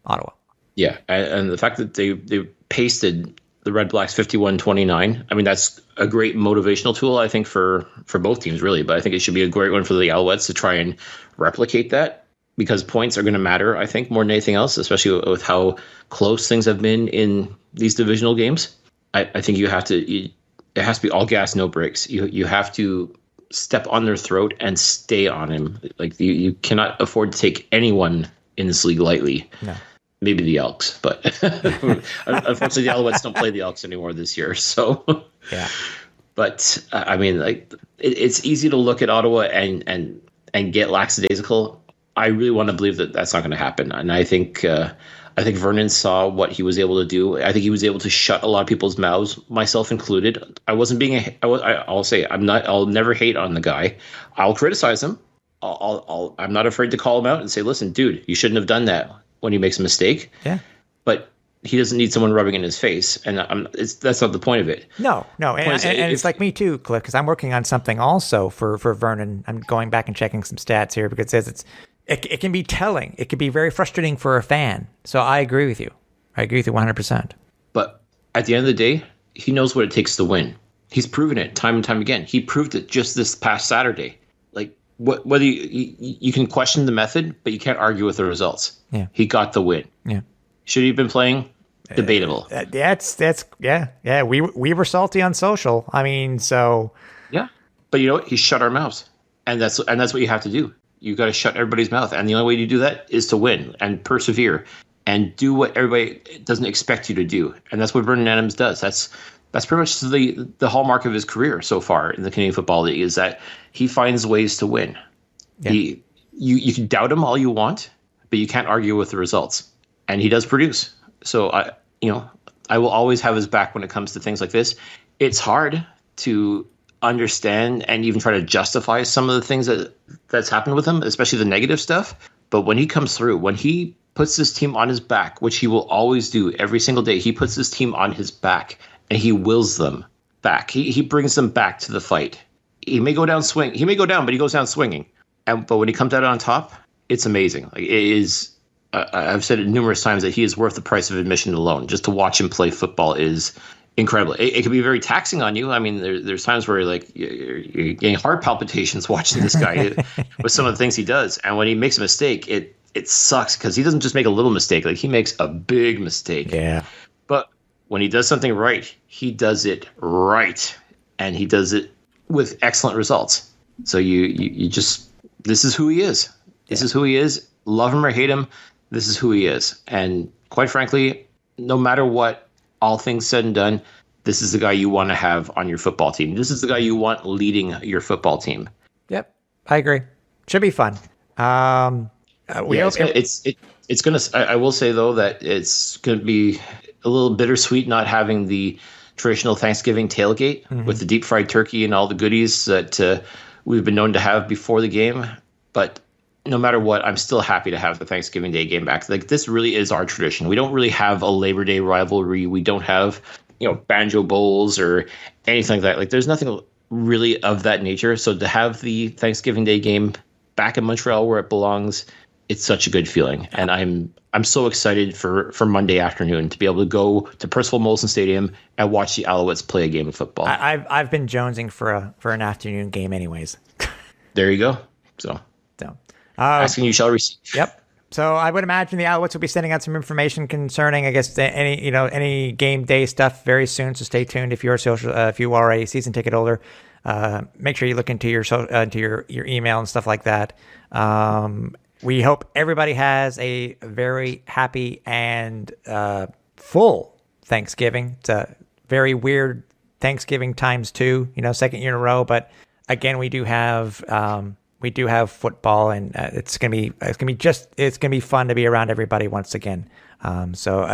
Ottawa. Yeah, and the fact that they pasted the Red Blacks 51-29. I mean, that's a great motivational tool, I think, for both teams, really. But I think it should be a great one for the Alouettes to try and replicate that, because points are going to matter, I think, more than anything else, especially with how close things have been in these divisional games. I think it has to be all gas, no brakes. You have to step on their throat and stay on him. Like you cannot afford to take anyone in this league lightly. No. Maybe the Elks, but unfortunately the Alouettes don't play the Elks anymore this year. So yeah. But I mean, like it's easy to look at Ottawa and get lackadaisical. I really want to believe that that's not going to happen, and I think Vernon saw what he was able to do. I think he was able to shut a lot of people's mouths, myself included. I wasn't being I'll say I'll never hate on the guy. I'll criticize him. I'm not afraid to call him out and say, listen, dude, you shouldn't have done that when he makes a mistake. Yeah. But he doesn't need someone rubbing in his face, and that's not the point of it. No, and it's like me too, Cliff, because I'm working on something also for Vernon. I'm going back and checking some stats here because it says it can be telling. It can be very frustrating for a fan. So I agree with you. I agree with you 100%. But at the end of the day, he knows what it takes to win. He's proven it time and time again. He proved it just this past Saturday. Like whether you can question the method, but you can't argue with the results. Yeah, he got the win. Yeah, should he have been playing? Debatable. That's yeah. We were salty on social. I mean, so yeah. But you know what? He shut our mouths, and that's what you have to do. You got to shut everybody's mouth, and the only way to do that is to win and persevere and do what everybody doesn't expect you to do, and that's what Vernon Adams does. That's pretty much the hallmark of his career so far in the Canadian Football League, is that he finds ways to win. Yeah. You can doubt him all you want, but you can't argue with the results, and he does produce. So I will always have his back when it comes to things like this. It's hard to understand and even try to justify some of the things that's happened with him, especially the negative stuff. But when he comes through, when he puts this team on his back, which he will always do every single day, he puts this team on his back and he wills them back. He brings them back to the fight. He may go down, but he goes down swinging. But when he comes out on top, it's amazing. Like, it is. I've said it numerous times that he is worth the price of admission alone. Just to watch him play football is incredible. It can be very taxing on you. I mean, there's times where you're getting heart palpitations watching this guy with some of the things he does. And when he makes a mistake, it sucks because he doesn't just make a little mistake. Like, he makes a big mistake. Yeah. But when he does something right, he does it right, and he does it with excellent results. So you just, this is who he is. This is who he is. Love him or hate him, this is who he is. And quite frankly, no matter what, all things said and done, this is the guy you want to have on your football team. This is the guy you want leading your football team. Yep, I agree. Should be fun. I will say though that it's gonna be a little bittersweet not having the traditional Thanksgiving tailgate with the deep fried turkey and all the goodies that we've been known to have before the game. But no matter what, I'm still happy to have the Thanksgiving Day game back. Like, this really is our tradition. We don't really have a Labor Day rivalry. We don't have, banjo bowls or anything like that. Like, there's nothing really of that nature. So to have the Thanksgiving Day game back in Montreal where it belongs, it's such a good feeling. And I'm so excited for Monday afternoon to be able to go to Percival Molson Stadium and watch the Alouettes play a game of football. I've been jonesing for an afternoon game anyways. There you go. So. Asking you shall receive. Yep. So I would imagine the Alouettes will be sending out some information concerning, I guess, any game day stuff very soon. So stay tuned if you're a season ticket holder. Make sure you look into your email and stuff like that. We hope everybody has a very happy and full Thanksgiving. It's a very weird Thanksgiving times two, second year in a row. But again, we do have football, and it's gonna be fun to be around everybody once again. So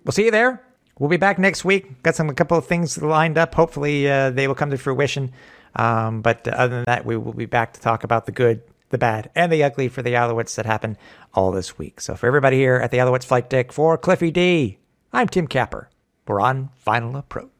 we'll see you there. We'll be back next week. Got a couple of things lined up. Hopefully they will come to fruition. But other than that, we will be back to talk about the good, the bad, and the ugly for the Alouettes that happened all this week. So for everybody here at the Alouettes Flight Deck, for Cliffy D, I'm Tim Capper. We're on Final Approach.